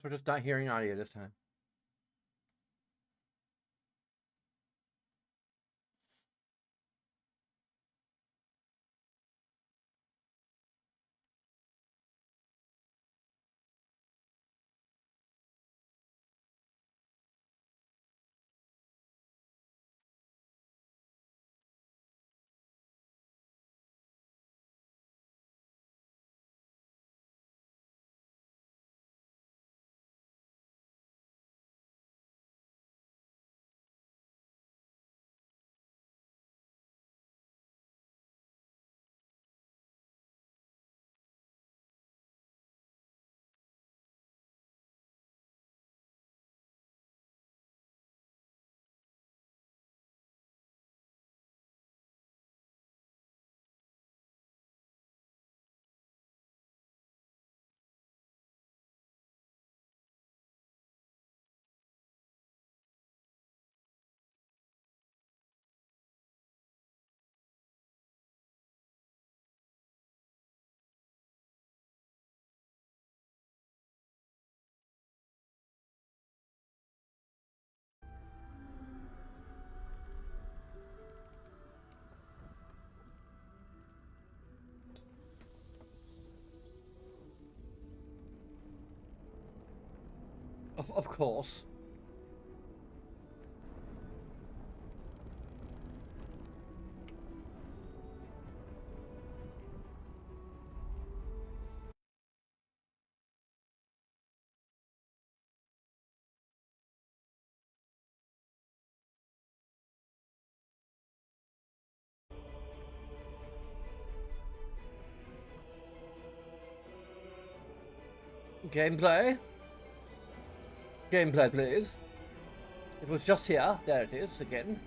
We're just not hearing audio this time. Of course. Gameplay? Gameplay, please. It was just here. There it is, again.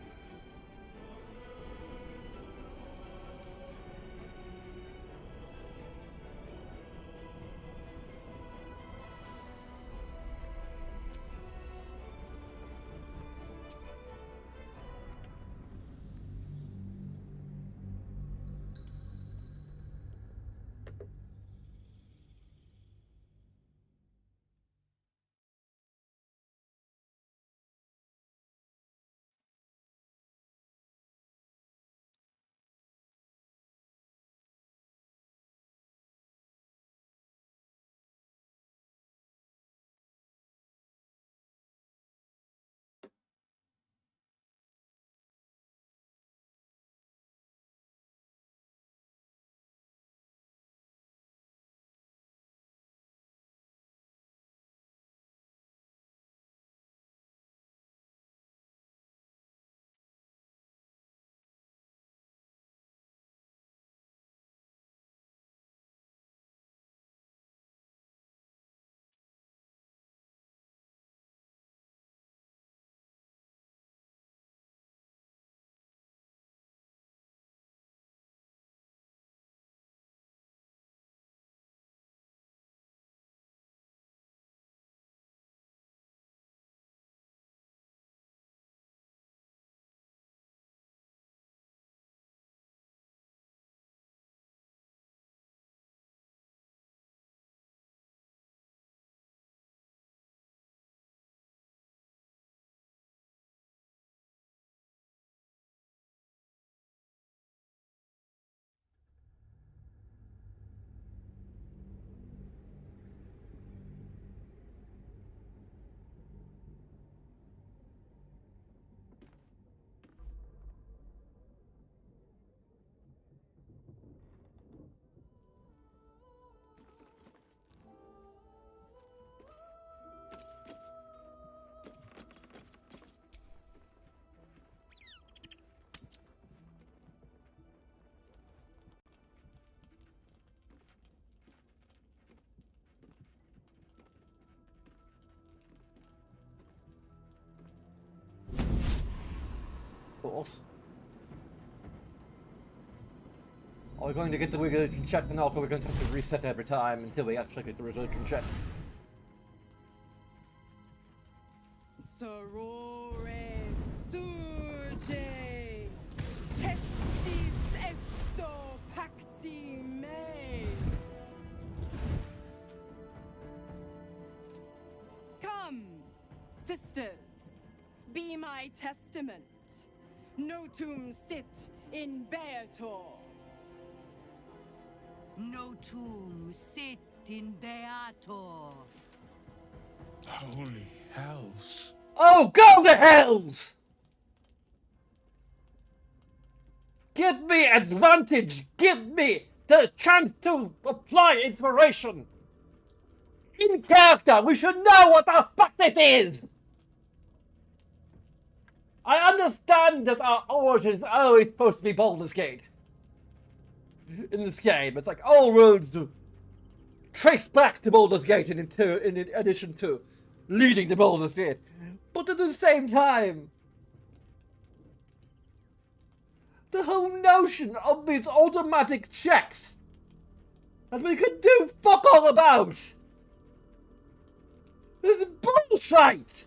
Of course. Are we going to get the resolution check, and also we're going to have to reset every time until we actually get the resolution check? Sorore surge, testis esto pacti me. Sisters, be my testament. Notum sit in Beator. Notum sit in Beator. Holy hells. Oh, go to hells! Give me advantage! Give me the chance to apply inspiration! In character, we should know what the fuck this is! I understand that our origin is always supposed to be Baldur's Gate. In this game, it's like all roads to trace back to Baldur's Gate in addition to leading to Baldur's Gate. But at the same time, the whole notion of these automatic checks that we can do fuck all about is bullshit!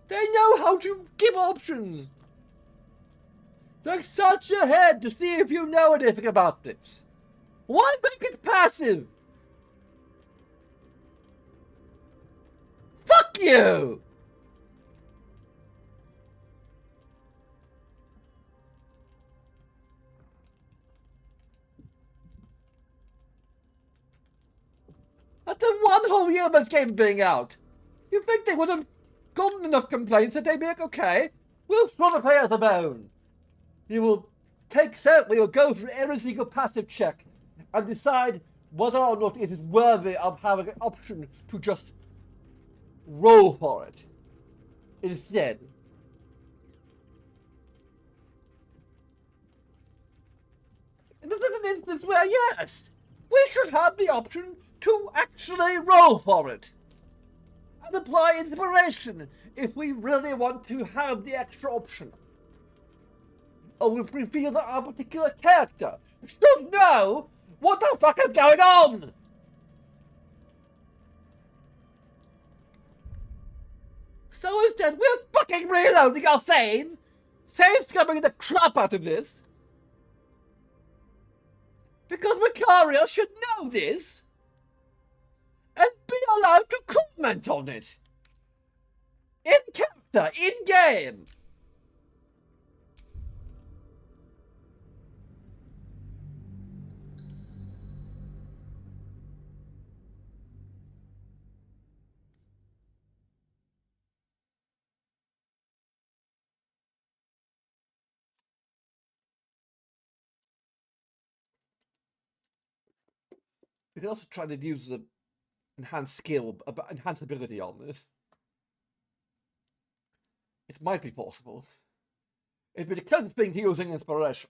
They know how to give options! They're such ahead to see if you know anything about this. Why make it passive? Fuck you! After one whole year of this game being out, you think they would have gotten enough complaints that they'd be like, okay, we'll throw the players a bone. You will you'll go through every single passive check and decide whether or not it is worthy of having an option to just roll for it. Instead, and this is an instance where, yes, we should have the option to actually roll for it and apply inspiration if we really want to have the extra option. Or if we feel that our particular character should know what the fuck is going on! So instead, we're fucking reloading our save! Save scumming the crap out of this! Because Makaria should know this! And be allowed to comment on it! In character, in game! We can also try to use the enhanced skill, enhanced ability on this. It might be possible. If it because it's being using inspiration.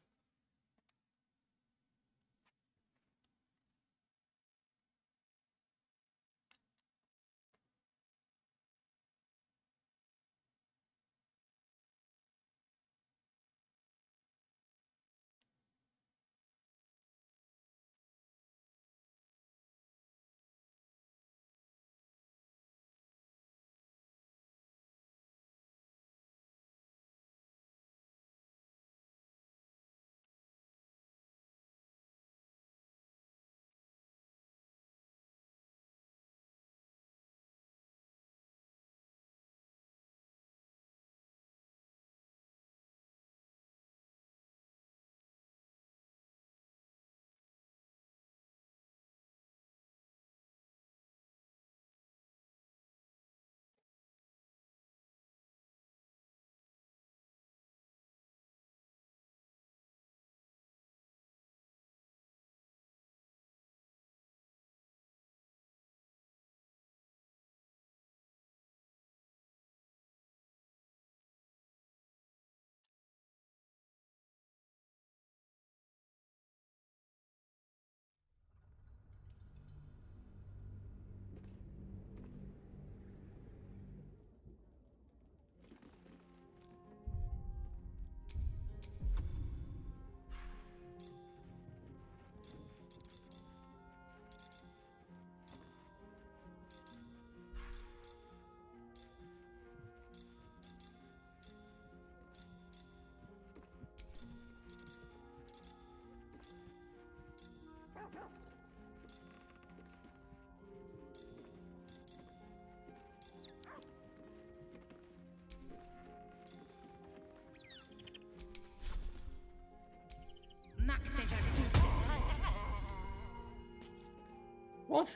What?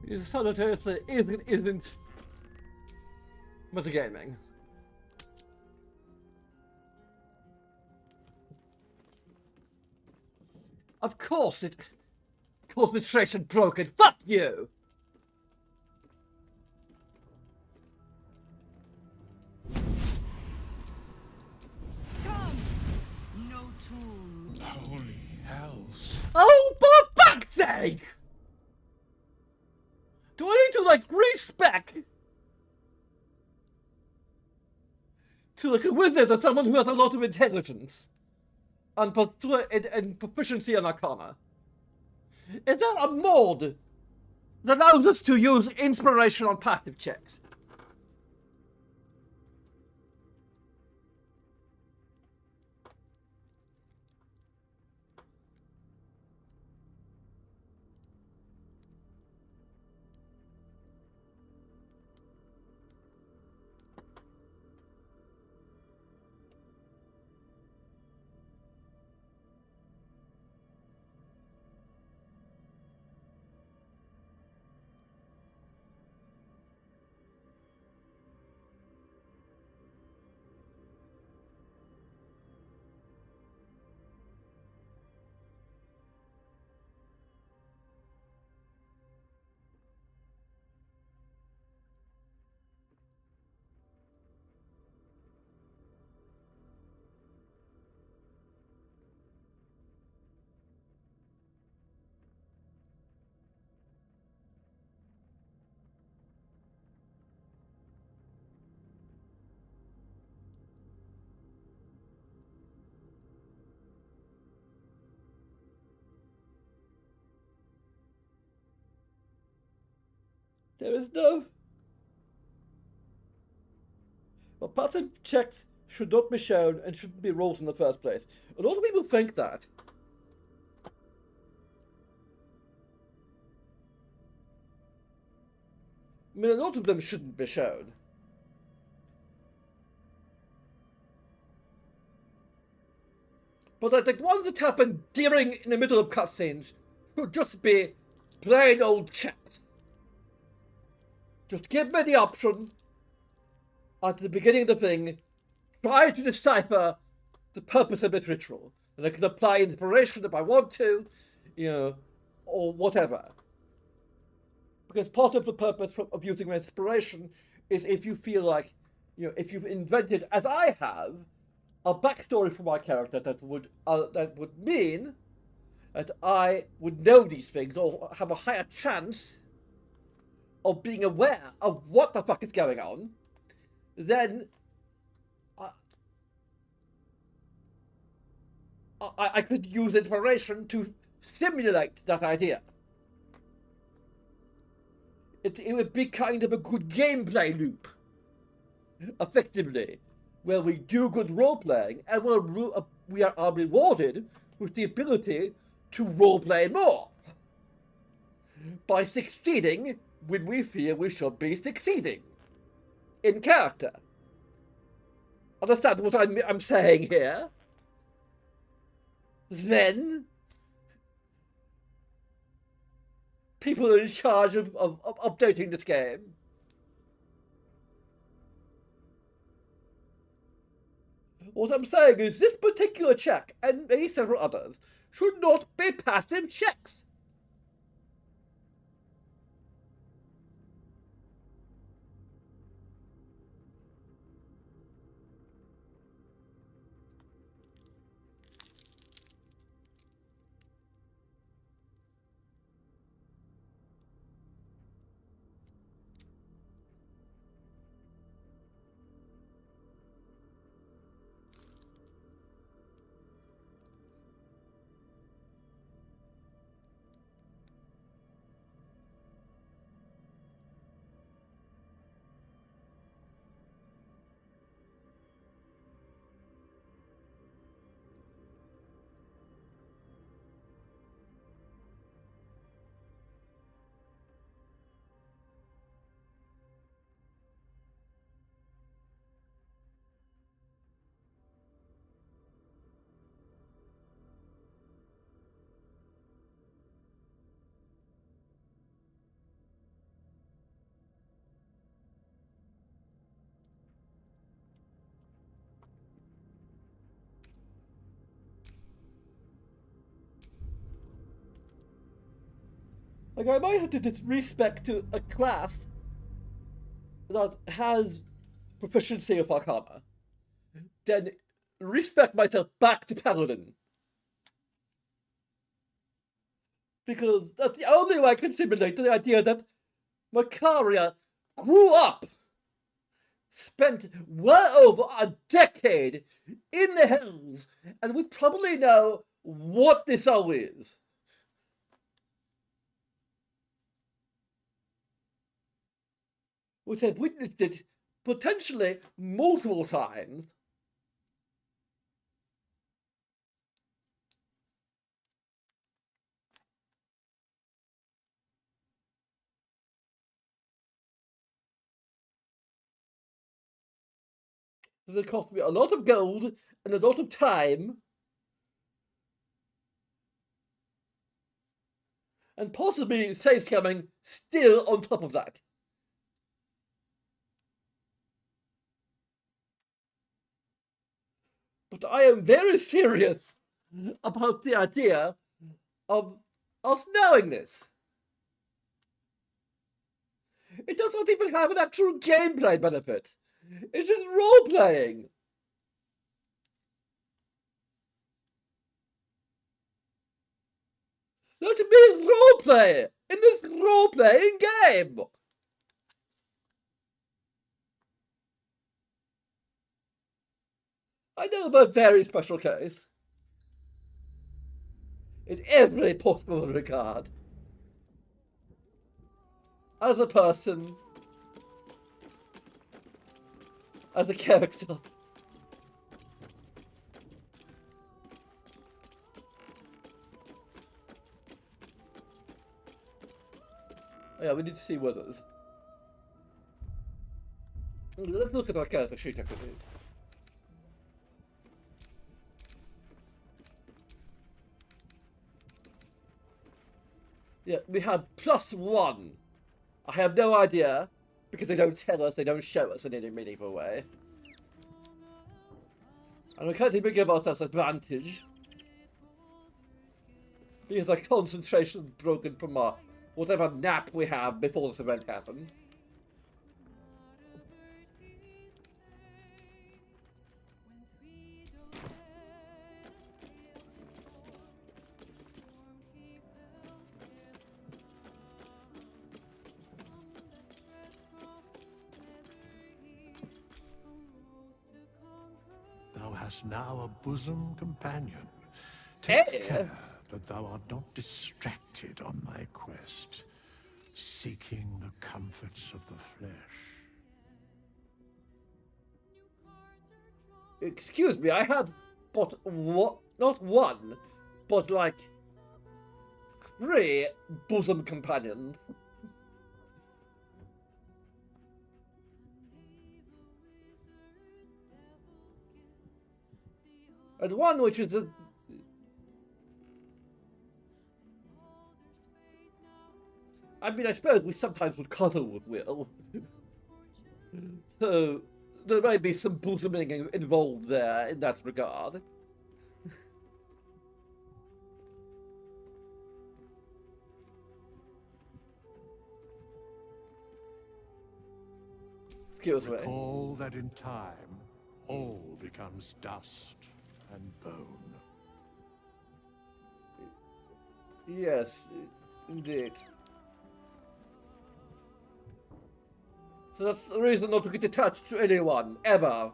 His solitaire isn't metagaming. Of course it... Concentration broken. Fuck you! Come! No tomb. Holy hells. Oh, for fuck's sake! Do I need to, like, respec to, like, a wizard or someone who has a lot of intelligence and proficiency in Arcana? Is there a mod that allows us to use inspiration on passive checks? There is no... Well, passive checks should not be shown and shouldn't be rolled in the first place. A lot of people think that. I mean, a lot of them shouldn't be shown. But I think ones that happen in the middle of cutscenes should just be plain old checks. Just give me the option at the beginning of the thing, try to decipher the purpose of this ritual. And I can apply inspiration if I want to, you know, or whatever. Because part of the purpose of using inspiration is if you feel like, you know, if you've invented, as I have, a backstory for my character that would mean that I would know these things or have a higher chance of being aware of what the fuck is going on, then I could use inspiration to simulate that idea. It would be kind of a good gameplay loop, effectively, where we do good role-playing and we are rewarded with the ability to role-play more by succeeding when we feel we should be succeeding in character. Understand what I'm saying here? Then people are in charge of updating this game. What I'm saying is this particular check, and maybe several others, should not be passive checks. Like, I might have to disrespect to a class that has proficiency of Arcana. Then respect myself back to Paladin. Because that's the only way I can simulate the idea that Makaria grew up, spent well over a decade in the hills, and would probably know what this all is. Would have witnessed it potentially multiple times. It cost me a lot of gold and a lot of time. And possibly safe coming still on top of that. But I am very serious about the idea of us knowing this. It does not even have an actual gameplay benefit. It's just role-playing. That means role-play in this role-playing game. I know of a very special case. In every possible regard. As a person. As a character. Yeah, we need to see withers. Let's look at our character sheet activities. Yeah, we have +1. I have no idea, because they don't tell us, they don't show us in any meaningful way. And we can't even give ourselves advantage. Because our concentration broken from our whatever nap we have before this event happens. Thou hast now a bosom companion. Take Hey. care that thou art not distracted on thy quest, seeking the comforts of the flesh. Excuse me, I have but what? Not one, but like 3 bosom companions. And one which is a... I mean, I suppose we sometimes would cuddle with Will. So, there may be some bosoming involved there in that regard. Excuse me. Recall that in time, all becomes dust and bone. Yes, indeed. So that's the reason not to get attached to anyone, ever.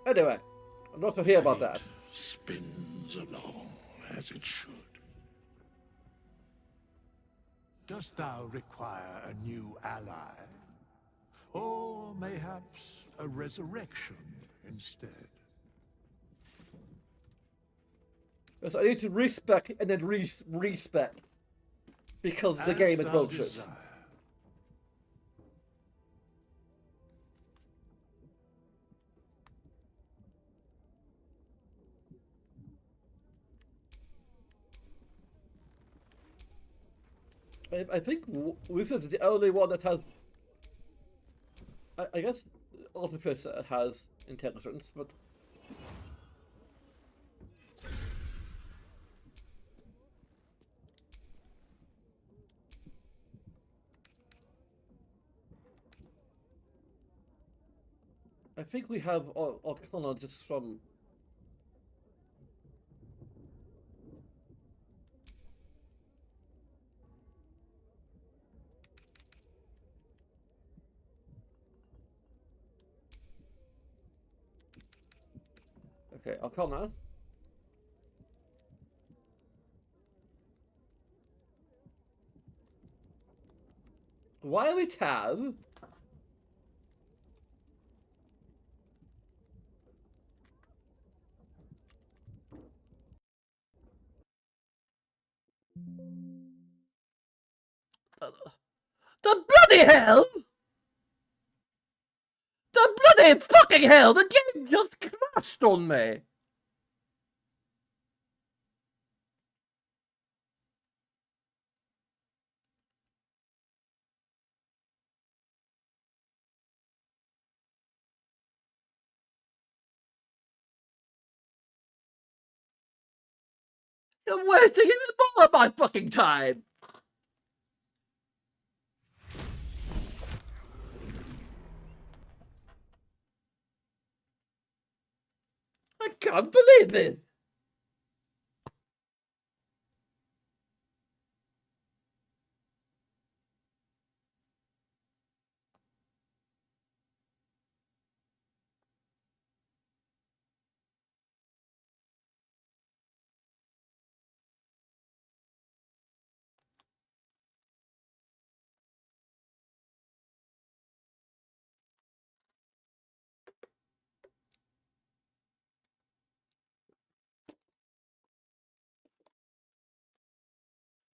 Anyway, I'm not to hear about that. Fate spins along as it should. Dost thou require a new ally? Or mayhaps a resurrection instead? Yes, I need to respec and then respec. Because the As game is thou bullshit. desire. I think Wizard is the only one that has... I guess Artificer has intelligence, but... I think we have O'Connor just from... Okay, O'Connor. Why are we tab? The bloody hell! The bloody fucking hell! The game just crashed on me! You're wasting even more of my fucking time! I can't believe this!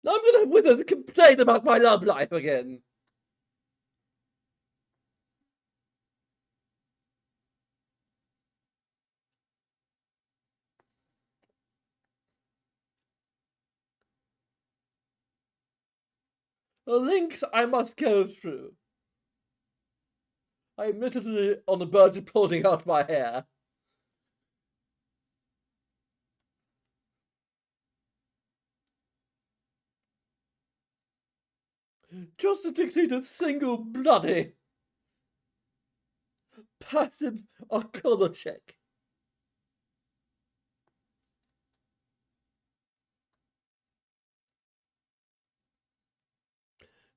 I'm gonna wither to complain about my love life again. The links I must go through. I'm literally on the verge of pulling out my hair. Just to succeed a single bloody passive O'Connor check.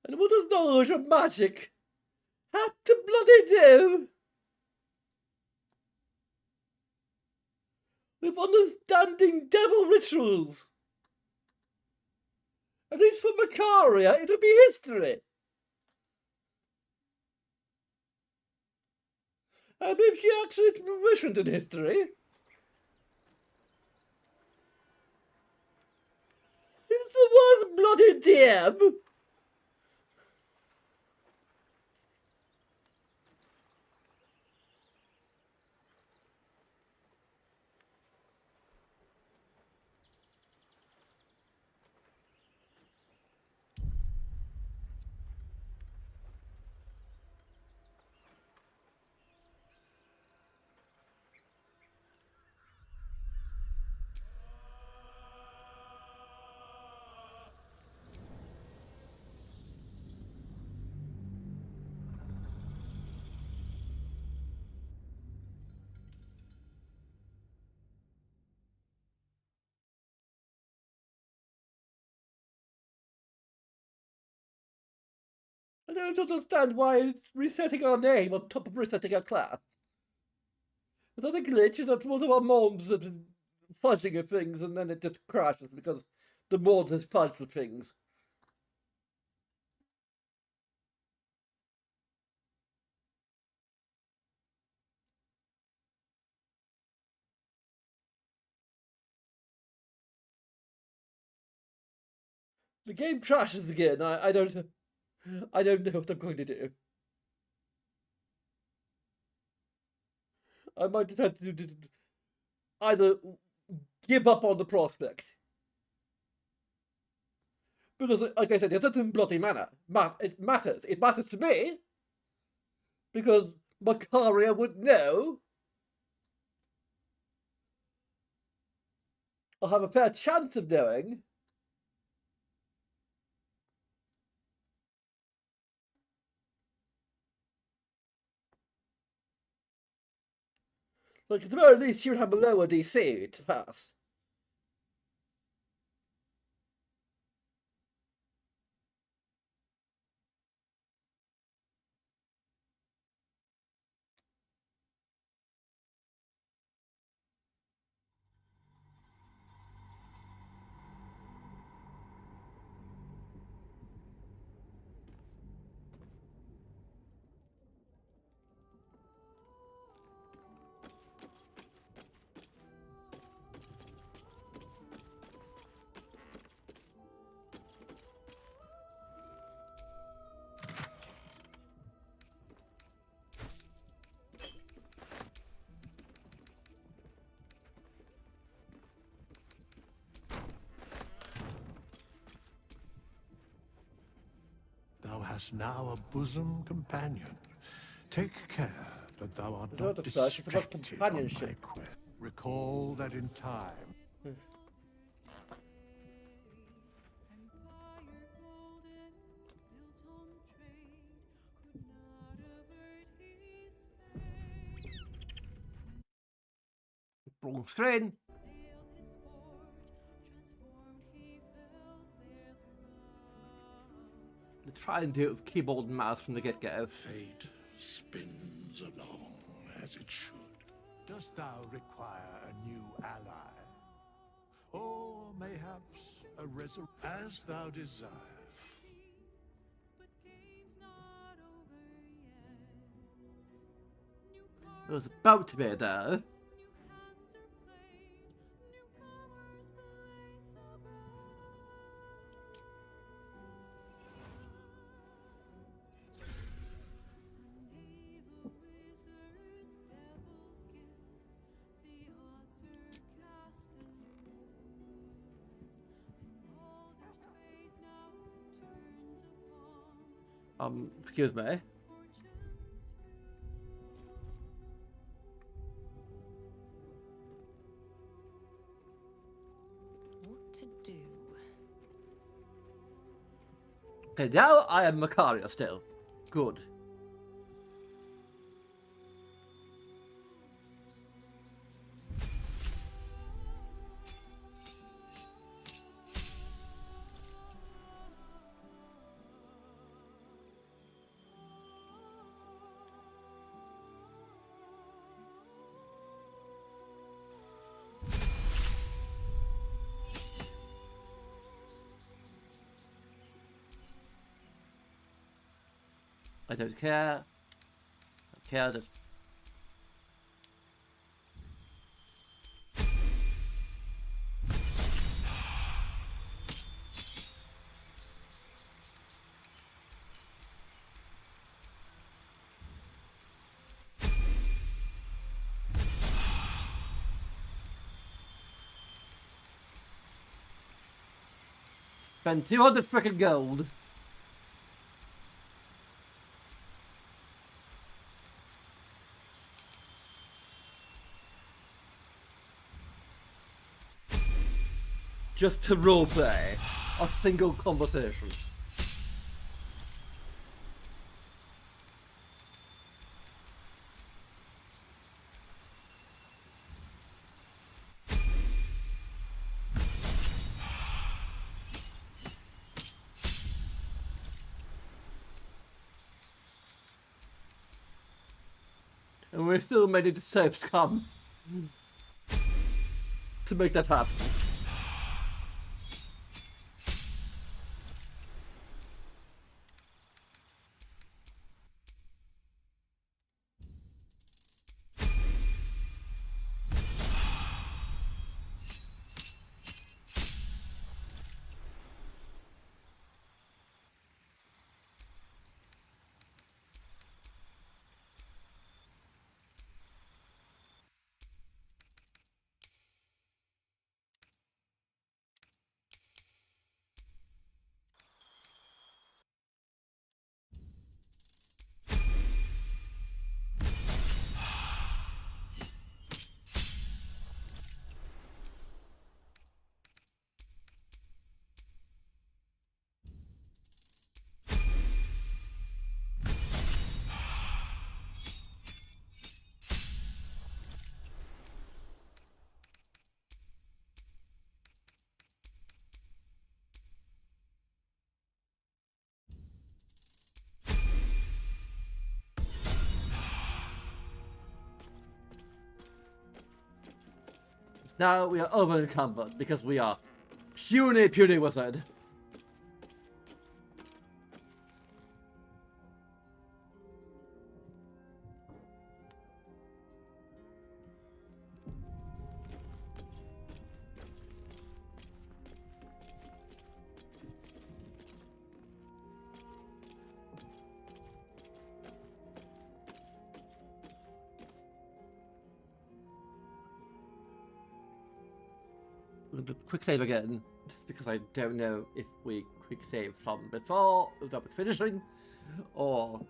And what does knowledge of magic have to bloody do with understanding devil rituals? At least for Makaria, it'll be history. And if she actually is proficient in history, it's the worst bloody DM. I don't understand why it's resetting our name on top of resetting our class. Is that a glitch? Is that one of our mods that is fuzzing at things and then it just crashes because the mod has fuzzed with things? The game crashes again. I don't know what I'm going to do. I might just have to either give up on the prospect. Because, like I said, it doesn't bloody matter. It matters. It matters to me. Because Makaria would know. I'll have a fair chance of knowing. Like, at the very least, you would have a lower DC to pass. Thou hast now a bosom companion. Take care that thou art Not not a flash, but not distracted on my companionship. quest. Recall that in time, Wrong screen. They try and do it with keyboard and mouse from the get-go. fate spins along as it should. Dost thou require a new ally? Or mayhaps a as thou desire. It was about to be though. Excuse me. What to do? Okay, now I am Makaria still. Good. I don't care. I care that. Spend 200 frickin' gold. Just to roleplay a single conversation. And we're still ready to save scum to make that happen. Now we are over encumbered because we are puny wizard. The quick save again, just because I don't know if we quick save from before that was finishing, or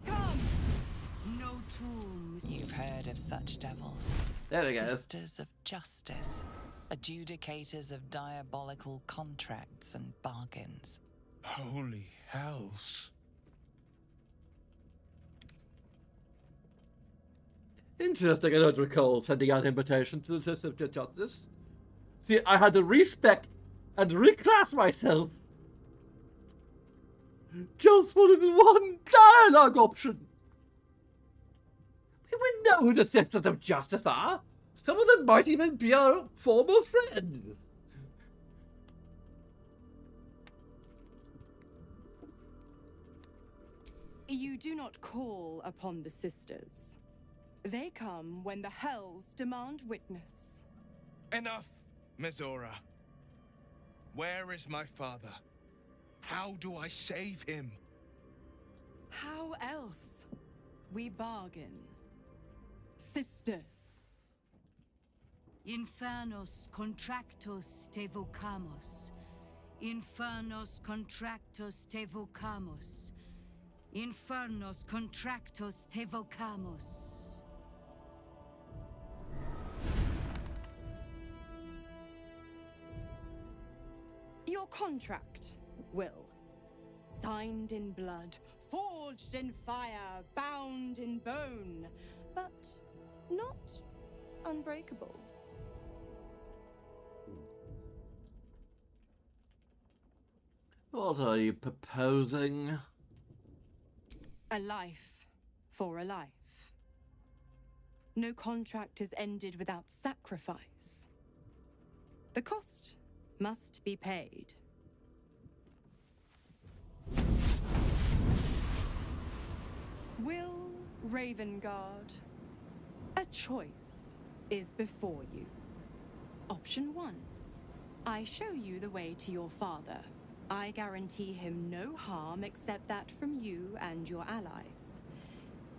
Come! No tombs. You've heard of such devils. there we go. Sisters of justice. Adjudicators of diabolical contracts and bargains. Holy hells. Interesting, I don't recall sending out invitation to the system of justice. See, I had to respec and reclass myself. Just wanted one dialogue option. We would know who the Sisters of Justice are. Some of them might even be our former friends. You do not call upon the sisters. They come when the hells demand witness. Enough, Mizora. Where is my father? How do I save him? How else? We bargain. Sisters. Infernos contractos te vocamos. Infernos contractos te vocamos. Infernos contractos te vocamos. Your contract, Will. Signed in blood, forged in fire, bound in bone, but not unbreakable. What are you proposing? A life for a life. No contract is ended without sacrifice. The cost must be paid. Will Ravengard, a choice is before you. Option 1. I show you the way to your father. I guarantee him no harm except that from you and your allies.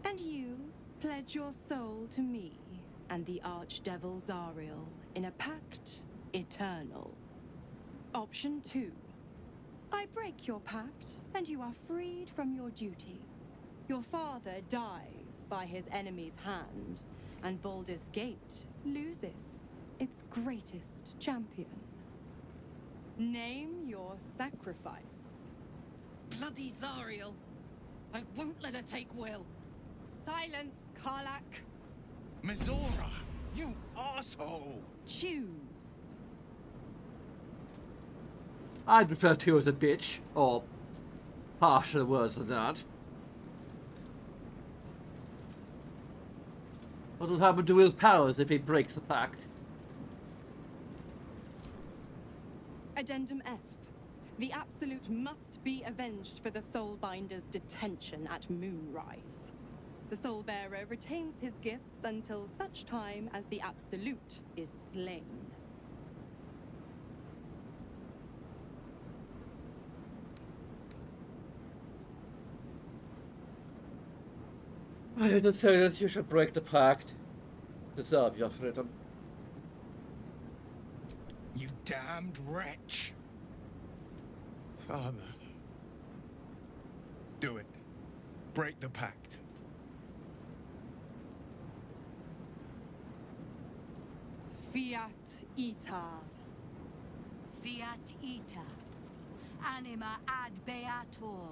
And you pledge your soul to me and the Archdevil Zariel in a pact eternal. Option 2. I break your pact and you are freed from your duty. Your father dies by his enemy's hand, and Baldur's Gate loses its greatest champion. Name your sacrifice. Bloody Zariel! I won't let her take Will. Silence, Karlak. Mizora, you asshole! Choose. I'd refer to you as a bitch, or harsher words than that. What will happen to Will's powers if he breaks the pact? Addendum F. The Absolute must be avenged for the Soulbinder's detention at Moonrise. The Soulbearer retains his gifts until such time as the Absolute is slain. I didn't say that you should break the pact. Deserve your freedom. You damned wretch! Father, Do it. Break the pact. Fiat ita. Fiat ita. Anima ad beator.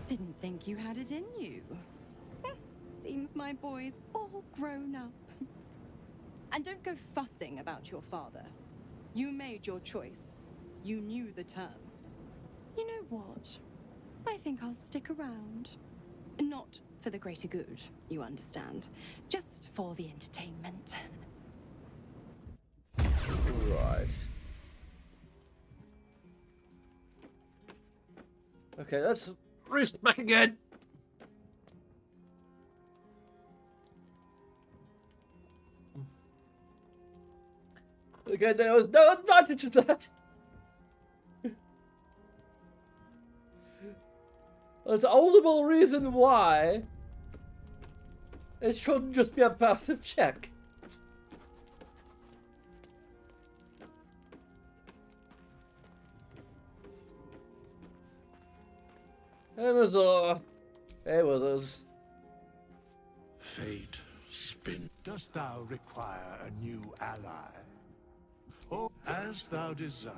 Didn't think you had it in you. Seems my boy's all grown up. And don't go fussing about your father. You made your choice. You knew the terms. You know what? I think I'll stick around. Not for the greater good, you understand. Just for the entertainment. Right. Okay, let's roost back again. Again, there was no advantage of that. There's ultimate reason why it shouldn't just be a passive check. It was us. Fate spin. Dost thou require a new ally? Or as thou desire.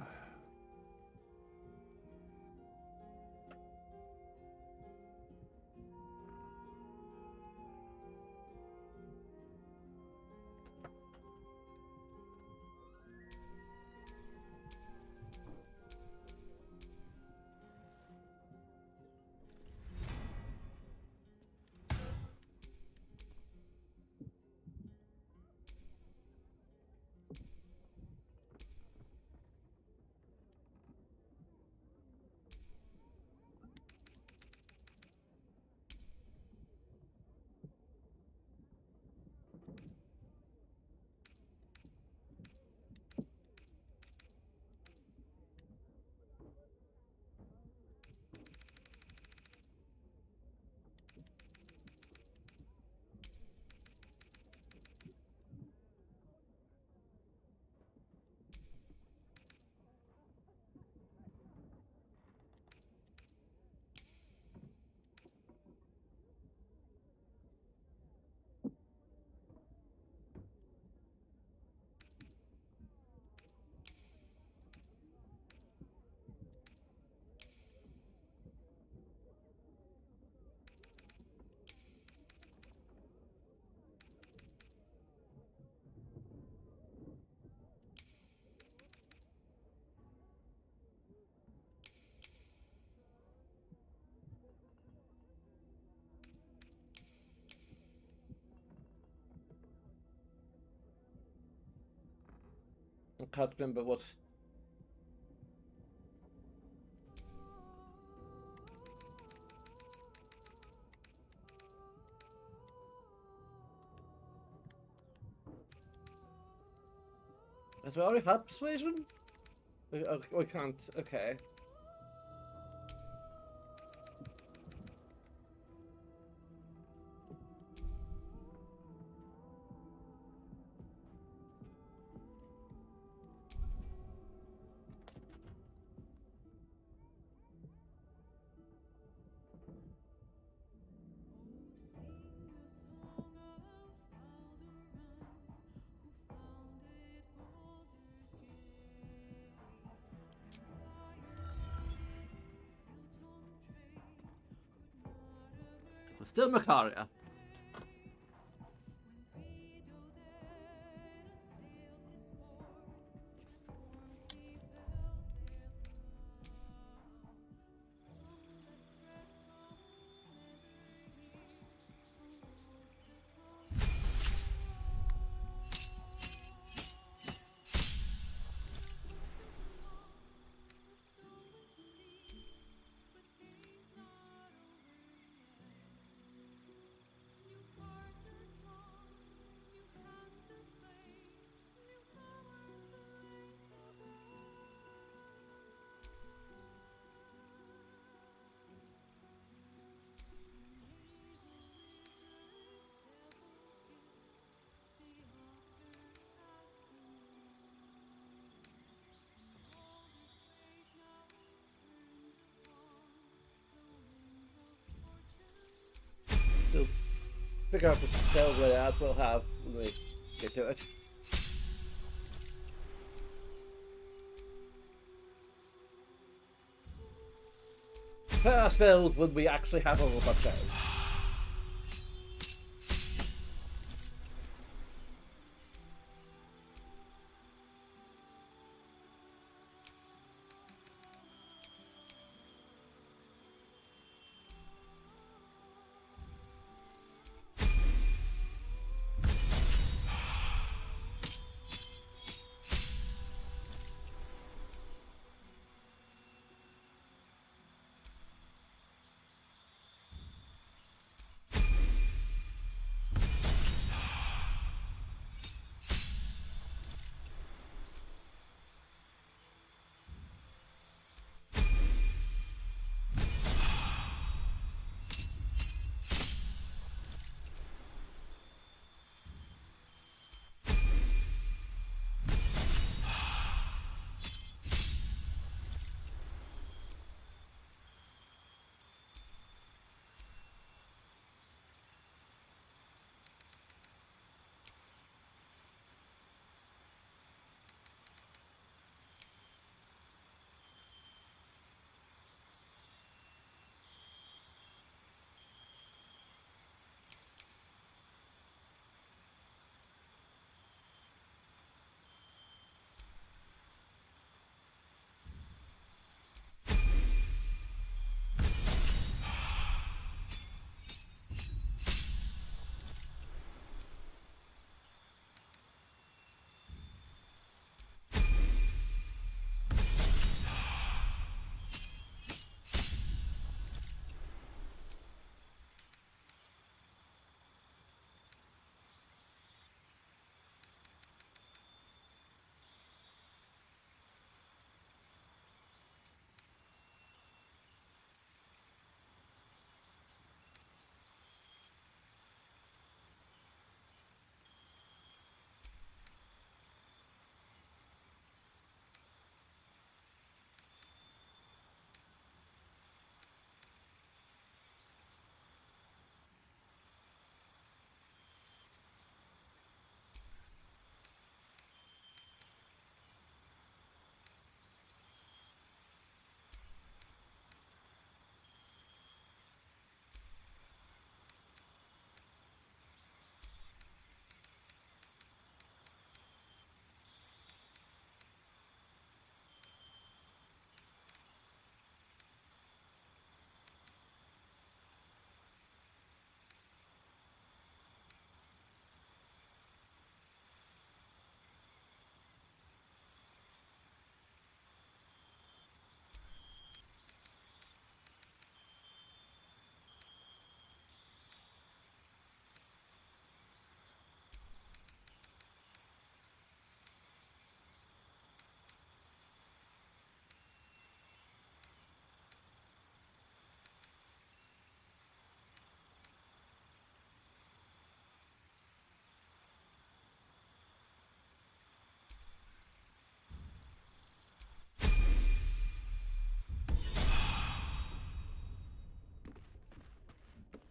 I can't remember what. Has we already had persuasion? We can't. Okay. So still Makaria. We'll figure out the spell layout we'll have when we get to it. Prepare our spells when we actually have all of our spells.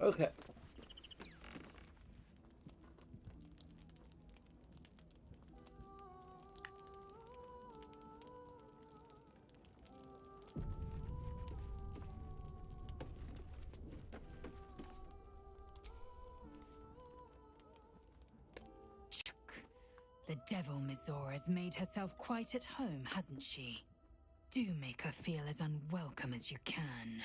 Okay. The devil Mizora has made herself quite at home, hasn't she? Do make her feel as unwelcome as you can.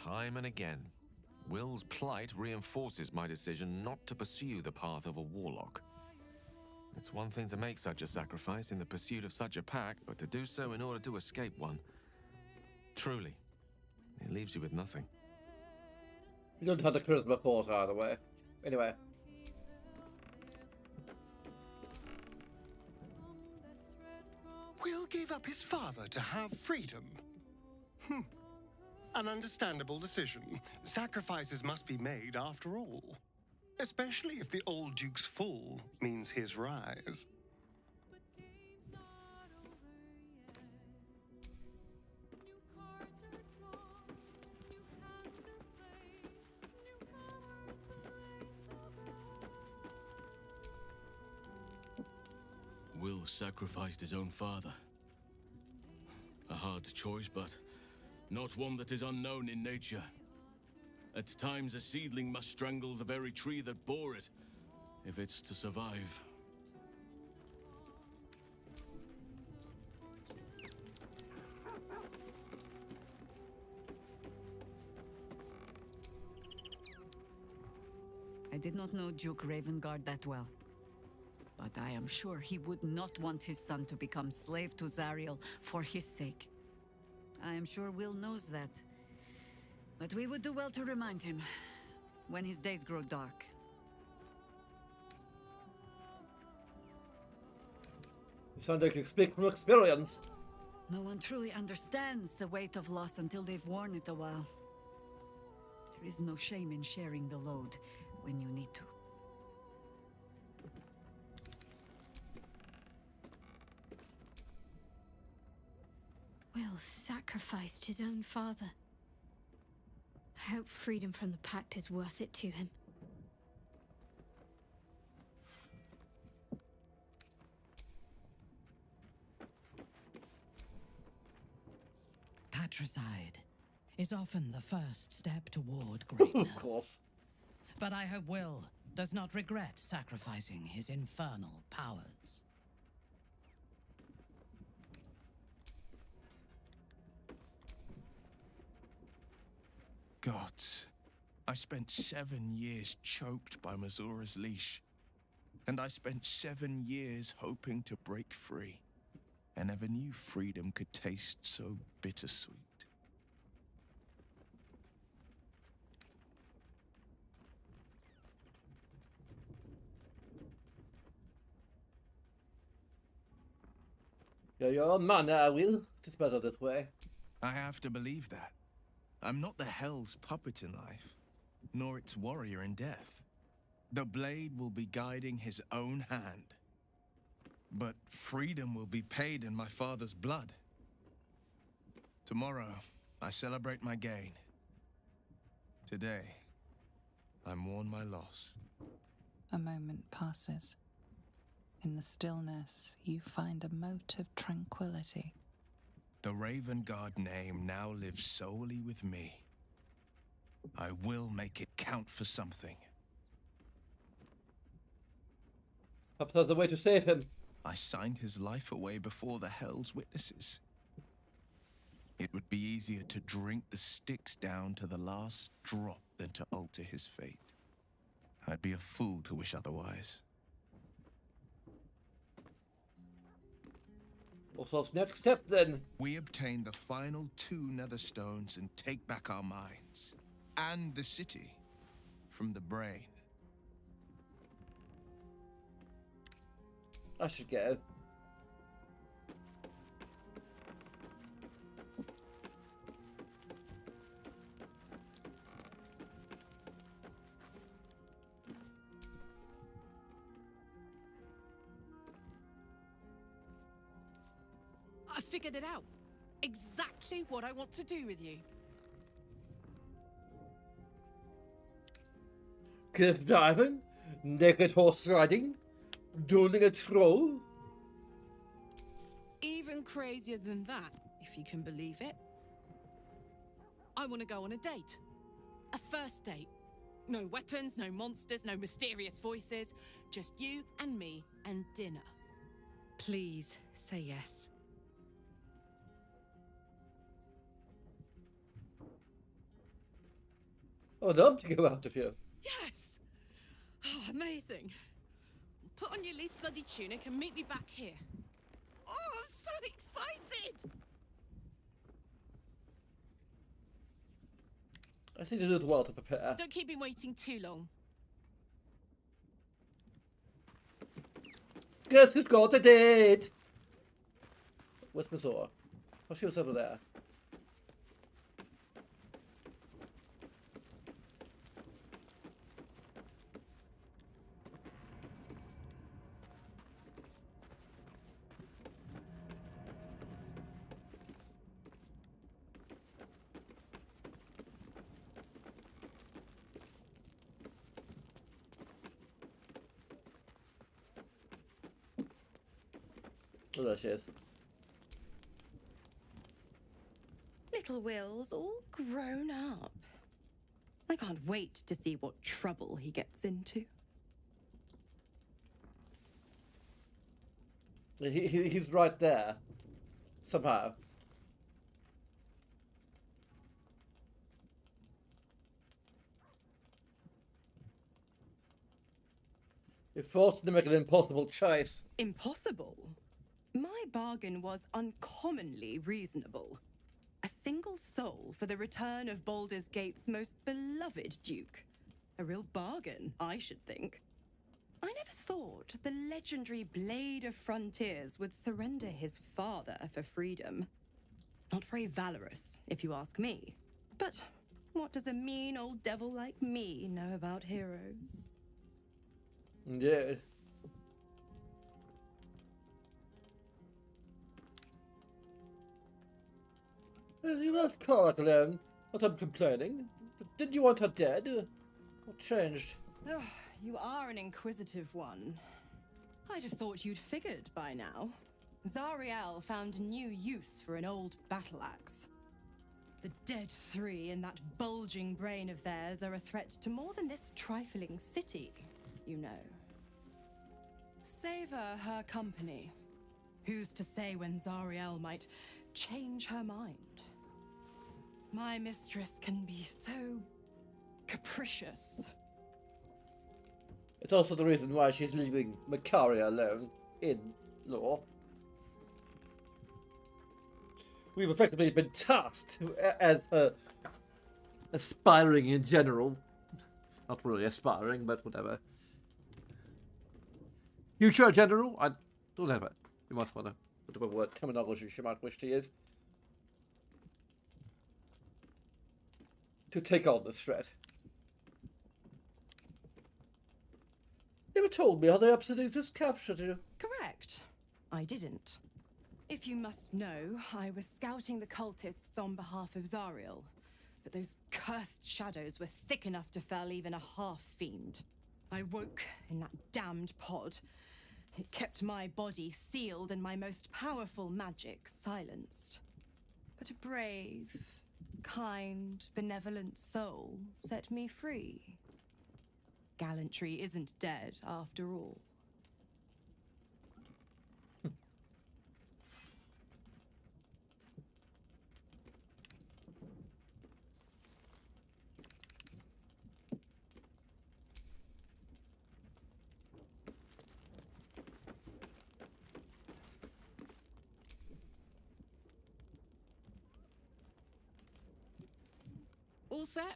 Time and again, Will's plight reinforces my decision not to pursue the path of a warlock. It's one thing to make such a sacrifice in the pursuit of such a pack, but to do so in order to escape one. Truly, it leaves you with nothing. You don't have the charisma for it either way. Anyway. Will gave up his father to have freedom. An understandable decision. Sacrifices must be made after all. Especially if the old Duke's fall means his rise. Will sacrificed his own father. A hard choice, but not one that is unknown in nature. At times, a seedling must strangle the very tree that bore it, if it's to survive. I did not know Duke Ravengard that well. But I am sure he would not want his son to become slave to Zariel for his sake. I am sure Will knows that. But we would do well to remind him, when his days grow dark. You sound like you speak from experience. No one truly understands the weight of loss until they've worn it a while. There is no shame in sharing the load when you need to. Will sacrificed his own father. I hope freedom from the Pact is worth it to him. Patricide is often the first step toward greatness. Of course. But I hope Will does not regret sacrificing his infernal powers. Gods, I spent 7 years choked by Mazora's leash. And I spent 7 years hoping to break free. I never knew freedom could taste so bittersweet. You're your own man now, Will. It's better this way. I have to believe that. I'm not the Hell's puppet in life, nor its warrior in death. The blade will be guiding his own hand. But freedom will be paid in my father's blood. Tomorrow, I celebrate my gain. Today, I mourn my loss. A moment passes. In the stillness, you find a mote of tranquility. The Ravengard name now lives solely with me. I will make it count for something. Perhaps there's a way to save him. I signed his life away before the Hell's witnesses. It would be easier to drink the Styx down to the last drop than to alter his fate. I'd be a fool to wish otherwise. What's our next step then? We obtain the final 2 nether stones and take back our minds. And the city from the brain. I should go. I figured it out. Exactly what I want to do with you. Cliff diving, naked horse riding, dueling a troll. Even crazier than that, if you can believe it. I want to go on a date. A first date. No weapons, no monsters, no mysterious voices. Just you and me and dinner. Please say yes. I'd love to go out with you. Yes! Oh, amazing. Put on your least bloody tunic and meet me back here. Oh, I'm so excited! I just need a little while to prepare. Don't keep me waiting too long. Guess who's got a date? Where's Mazora? Oh, she was over there. Oh, there she is. Little Will's all grown up. I can't wait to see what trouble he gets into. He's right there. Somehow. You're forced to make an impossible choice. Impossible? My bargain was uncommonly reasonable. A single soul for the return of Baldur's Gate's most beloved duke. A real bargain, I should think. I never thought the legendary Blade of Frontiers would surrender his father for freedom. Not very valorous, if you ask me. But what does a mean old devil like me know about heroes? Yeah. Well, you left Cora alone. Not I'm complaining. But did you want her dead? What changed? Oh, you are an inquisitive one. I'd have thought you'd figured by now. Zariel found a new use for an old battle axe. The dead three in that bulging brain of theirs are a threat to more than this trifling city, you know. Savor her company. Who's to say when Zariel might change her mind? My mistress can be so capricious. It's also the reason why she's leaving Makaria alone in lore. We've effectively been tasked as aspiring in general. Not really aspiring, but whatever. Future general? I don't have it. You might want to whatever word terminology she might wish to use. To take on this threat. Never told me how the Absolutists captured you. Correct. I didn't. If you must know, I was scouting the cultists on behalf of Zariel, but those cursed shadows were thick enough to fell even a half-fiend. I woke in that damned pod. It kept my body sealed and my most powerful magic silenced. But a brave, kind, benevolent soul set me free. Gallantry isn't dead after all. All set?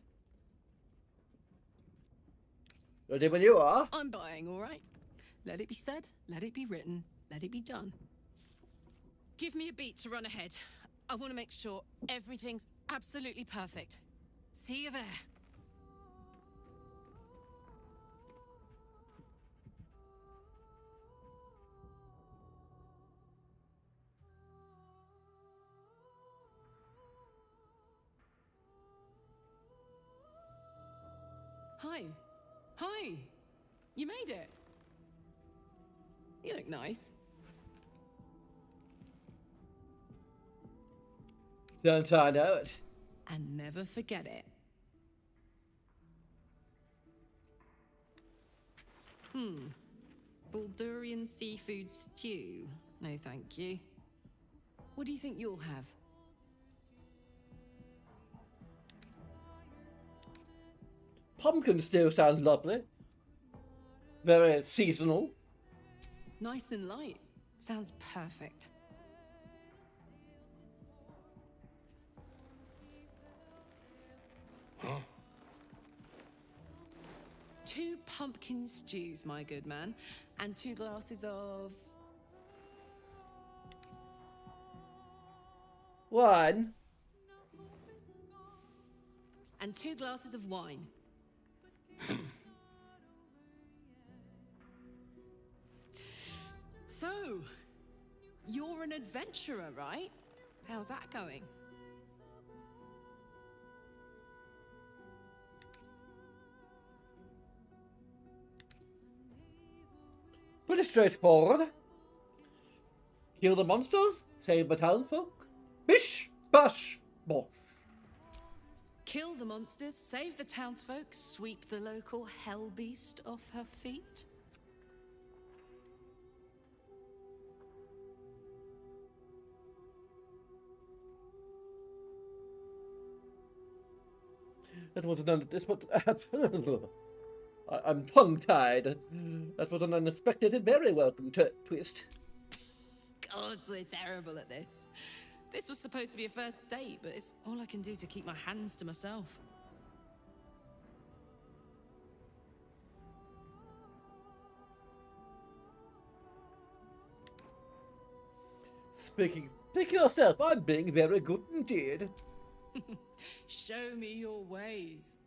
Ready when you are. I'm buying, all right? Let it be said, let it be written, let it be done. Give me a beat to run ahead. I want to make sure everything's absolutely perfect. See you there. Hi. Hi. You made it. You look nice. Don't I know it? And never forget it. Baldurian seafood stew. No, thank you. What do you think you'll have? Pumpkin stew sounds lovely. Very seasonal. Nice and light. Sounds perfect. Huh? 2 pumpkin stews, my good man, and 2 glasses of... Wine. And 2 glasses of wine. So, you're an adventurer, right? How's that going? Pretty straightforward. Kill the monsters? Save the townfolk? Bish, bash, bosh. Kill the monsters, save the townsfolk, sweep the local hell beast off her feet? That was I'm tongue-tied. That was an unexpected and very welcome twist. Gods, we're terrible at this. This was supposed to be a first date, but it's all I can do to keep my hands to myself. Speaking yourself, I'm being very good indeed. Show me your ways.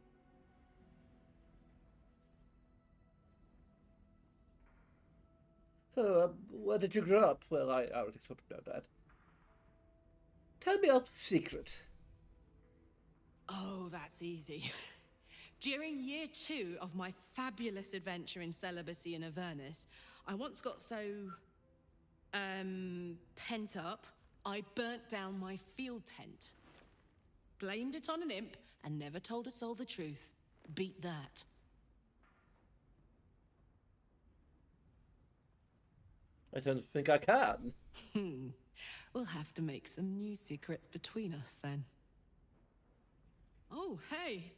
So, where did you grow up? Well, I already sort of know that. Tell me your secret. Oh, that's easy. During year 2 of my fabulous adventure in celibacy in Avernus, I once got so, pent up, I burnt down my field tent. Blamed it on an imp and never told a soul the truth. Beat that. I don't think I can. We'll have to make some new secrets between us then. Oh, hey,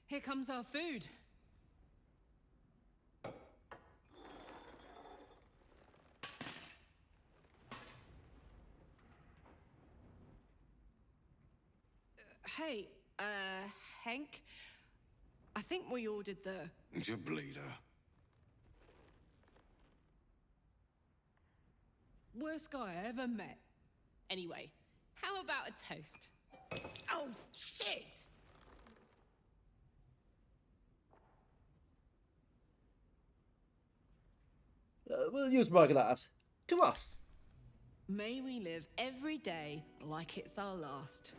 here comes our food. Hey, Hank, I think we ordered the... It's a bleeder. Worst guy I ever met. Anyway, how about a toast? Oh, shit! We'll use my glass. To us. May we live every day like it's our last.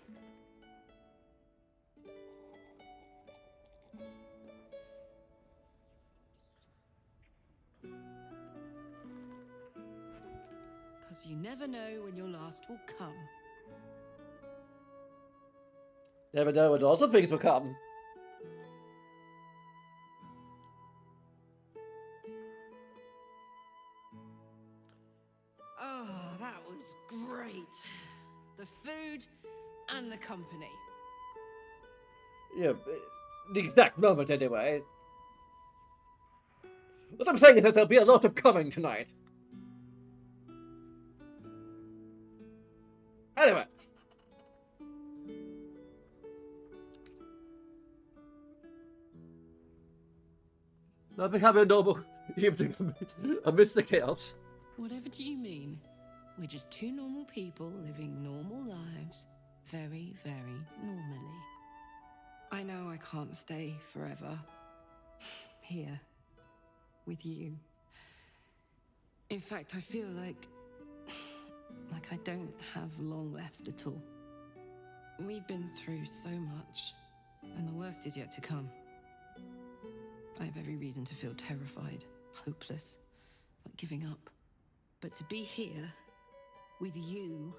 Because you never know when your last will come. Never know when lots of things will come. Oh, that was great. The food and the company. Yeah, the exact moment anyway. What I'm saying is that there'll be a lot of coming tonight. Anyway. Not becoming normal evening amidst the chaos. Whatever do you mean? We're just two normal people living normal lives, very, very normally. I know I can't stay forever here with you. In fact, I feel like I don't have long left at all. We've been through so much, and the worst is yet to come. I have every reason to feel terrified, hopeless, like giving up. But to be here, with you,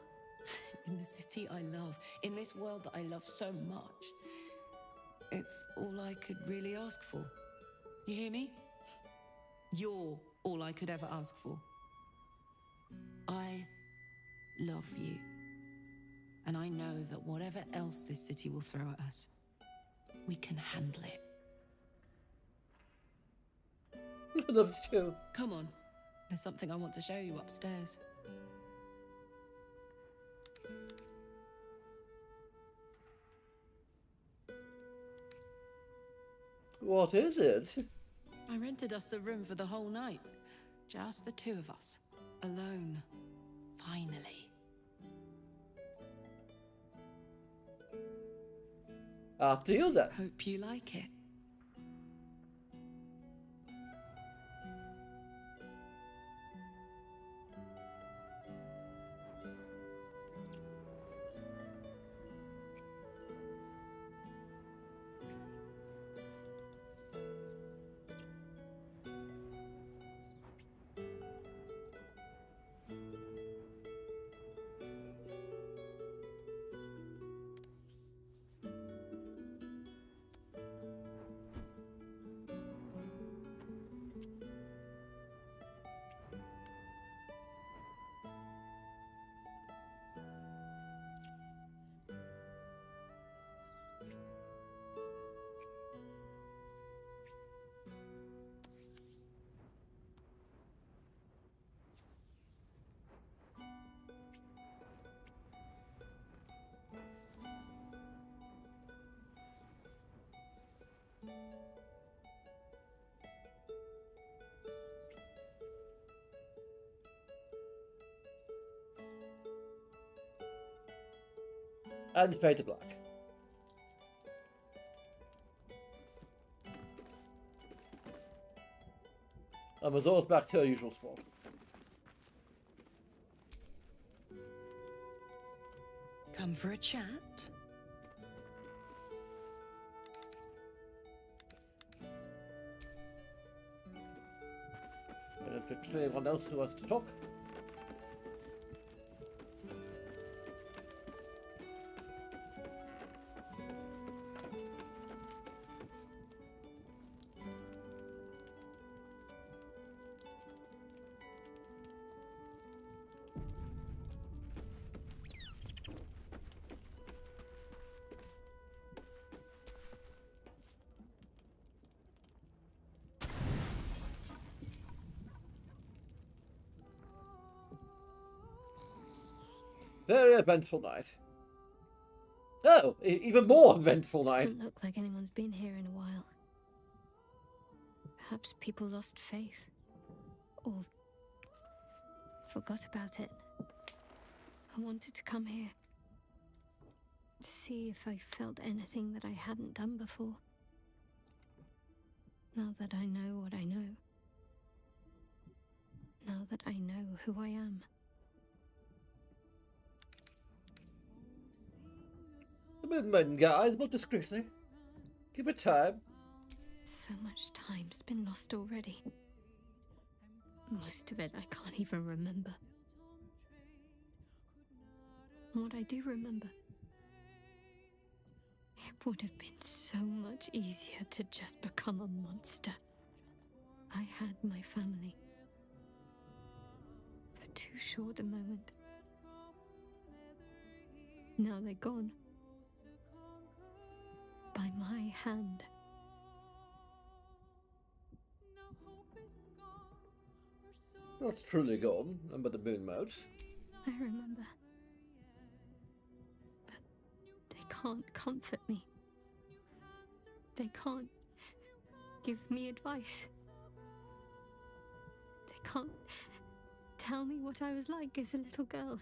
in the city I love, in this world that I love so much, it's all I could really ask for. You hear me? You're all I could ever ask for. I love you. And I know that whatever else this city will throw at us, we can handle it. I love you too. Come on. There's something I want to show you upstairs. What is it? I rented us a room for the whole night. Just the two of us. Alone. Finally. After you then. Hope you like it. And fade to black. And Mazor's back to her usual spot. Come for a chat? If there's anyone else who wants to talk. Very eventful night. Oh, even more eventful night. Doesn't look like anyone's been here in a while. Perhaps people lost faith. Or forgot about it. I wanted to come here. To see if I felt anything that I hadn't done before. Now that I know what I know. Now that I know who I am. The movement, guys, but discreetly. Give it time. So much time's been lost already. Most of it I can't even remember. What I do remember, it would have been so much easier to just become a monster. I had my family. For too short a moment. Now they're gone. By my hand. Not truly gone, remember the moon modes. I remember. But they can't comfort me. They can't give me advice. They can't tell me what I was like as a little girl.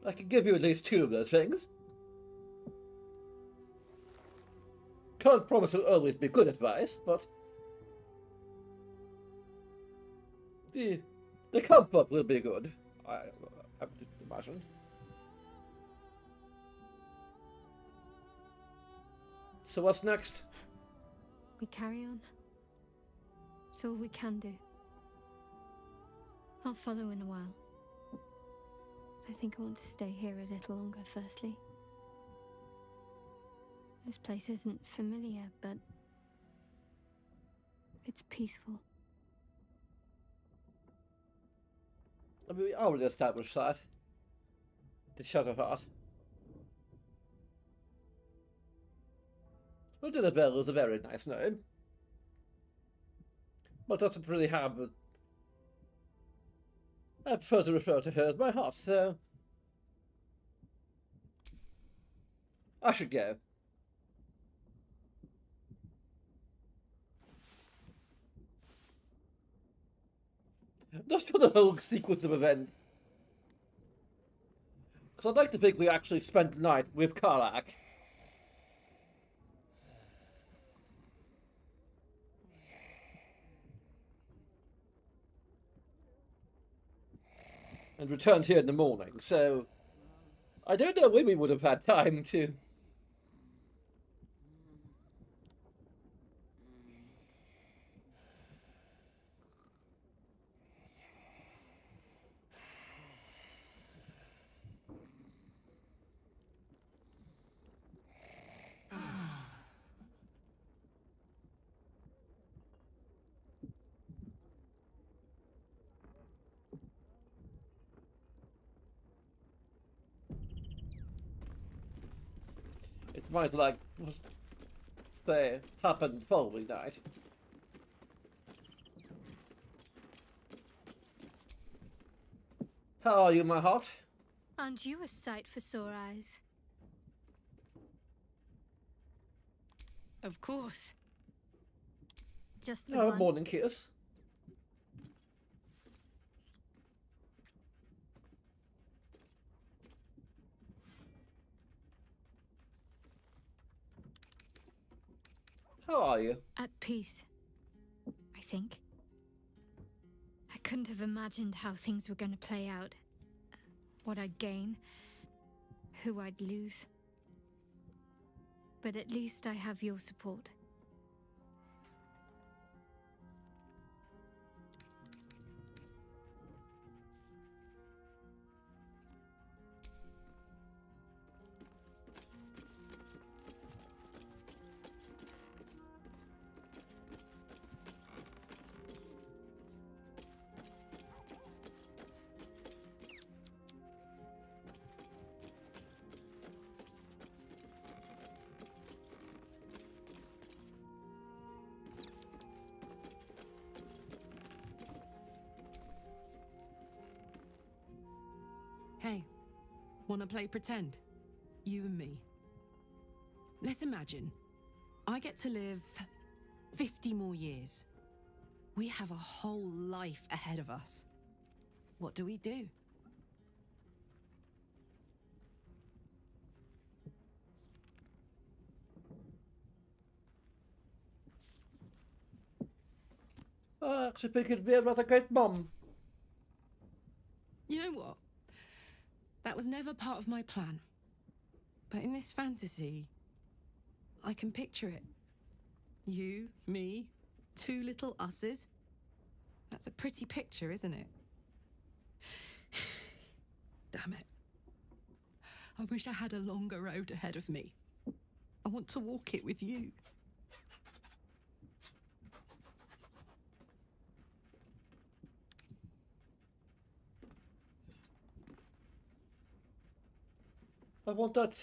I can give you at least 2 of those things. Can't promise it'll always be good advice, but the comfort will be good. I would imagine. So what's next? We carry on. It's all we can do. I'll follow in a while. I think I want to stay here a little longer, firstly. This place isn't familiar, but it's peaceful. I mean, we already established that. The Shadowheart. Well, Dinabelle is a very nice name. But doesn't really have a... I prefer to refer to her as my heart, so... I should go. Just for the whole sequence of events. Because I'd like to think we actually spent the night with Karlach. And returned here in the morning, so... I don't know when we would have had time to... It might, like, say, happen the following night. How are you, my heart? Aren't you a sight for sore eyes? Of course. Just the No, one. morning kiss. How are you? At peace, I think. I couldn't have imagined how things were going to play out. What I'd gain, who I'd lose. But at least I have your support. Hey, wanna play pretend? You and me. Let's imagine I get to live 50 more years. We have a whole life ahead of us. What do we do? I actually think it'd be a rather great mom. You know what? That was never part of my plan. But in this fantasy, I can picture it. You, me, two little usses. That's a pretty picture, isn't it? Damn it. I wish I had a longer road ahead of me. I want to walk it with you. I want that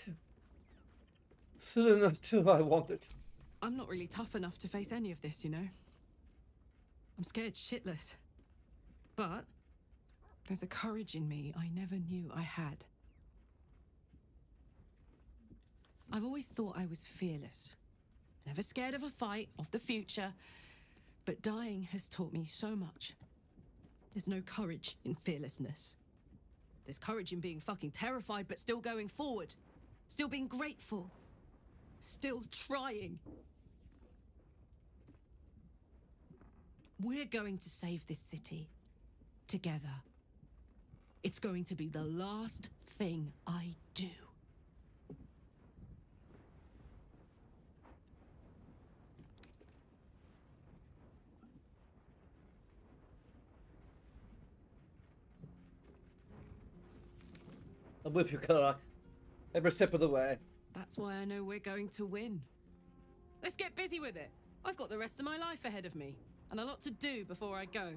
soon enough too. I want it. I'm not really tough enough to face any of this, you know? I'm scared shitless. But there's a courage in me I never knew I had. I've always thought I was fearless. Never scared of a fight, of the future. But dying has taught me so much. There's no courage in fearlessness. There's courage in being fucking terrified, but still going forward. Still being grateful. Still trying. We're going to save this city. Together. It's going to be the last thing I do. I'm with you, Karak. Every step of the way. That's why I know we're going to win. Let's get busy with it. I've got the rest of my life ahead of me, and a lot to do before I go.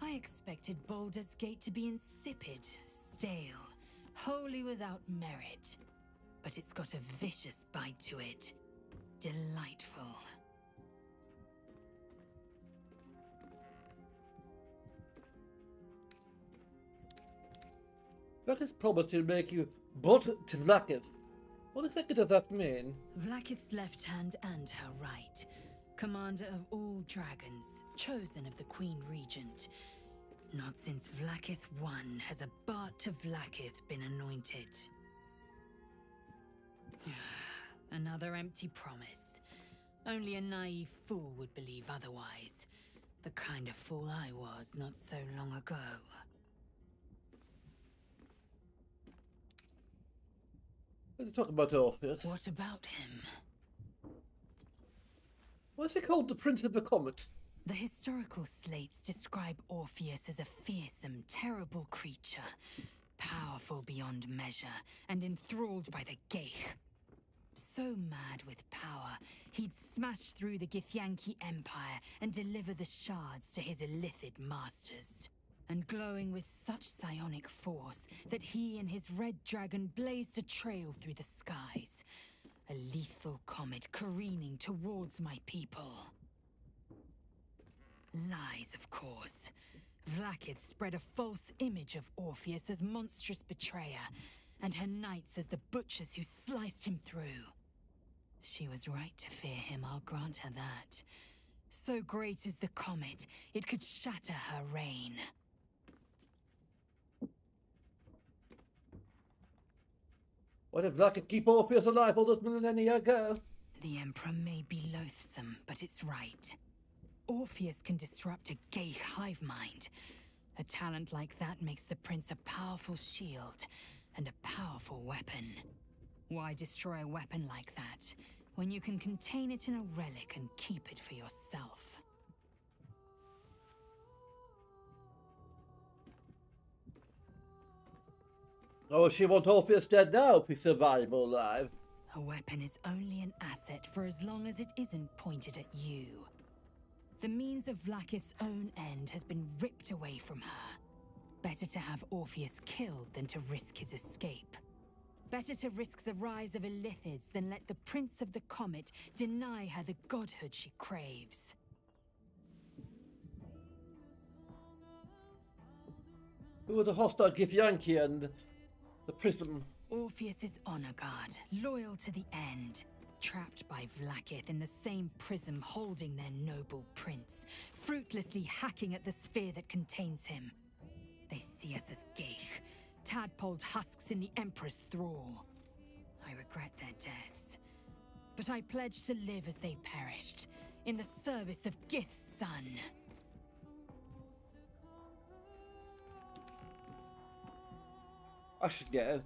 I expected Baldur's Gate to be insipid, stale, wholly without merit. But it's got a vicious bite to it. Delightful. Vlakith's promised to make you bot to Vlakith. What exactly does that mean? Vlakith's left hand and her right. Commander of all dragons, chosen of the Queen Regent. Not since Vlakith I has a Bart to Vlakith been anointed. Another empty promise. Only a naive fool would believe otherwise. The kind of fool I was not so long ago. Let's talk about Orpheus. What about him? Why is he called the Prince of the Comet? The historical slates describe Orpheus as a fearsome, terrible creature. Powerful beyond measure, and enthralled by the Geich. So mad with power, he'd smash through the Githyanki Empire and deliver the shards to his illithid masters. and glowing with such psionic force that he and his red dragon blazed a trail through the skies. A lethal comet careening towards my people. Lies, of course. Vlaakith spread a false image of Orpheus as monstrous betrayer, and her knights as the butchers who sliced him through. She was right to fear him, I'll grant her that. So great is the comet, it could shatter her reign. What if that could keep Orpheus alive all those millennia ago? The Emperor may be loathsome, but it's right. Orpheus can disrupt a Geich hive mind. A talent like that makes the prince a powerful shield and a powerful weapon. Why destroy a weapon like that when you can contain it in a relic and keep it for yourself? Oh, she wants Orpheus dead now if he survives or alive. A weapon is only an asset for as long as it isn't pointed at you. The means of Vlaakith's own end has been ripped away from her. Better to have Orpheus killed than to risk his escape. Better to risk the rise of Illithids than let the Prince of the Comet deny her the godhood she craves. Who was a hostile Githyanki and the prism? Orpheus's honor guard, loyal to the end. Trapped by Vlaakith in the same prism holding their noble prince, fruitlessly hacking at the sphere that contains him. They see us as Geich, tadpoled husks in the Emperor's thrall. I regret their deaths, but I pledge to live as they perished, in the service of Gith's son. I should go.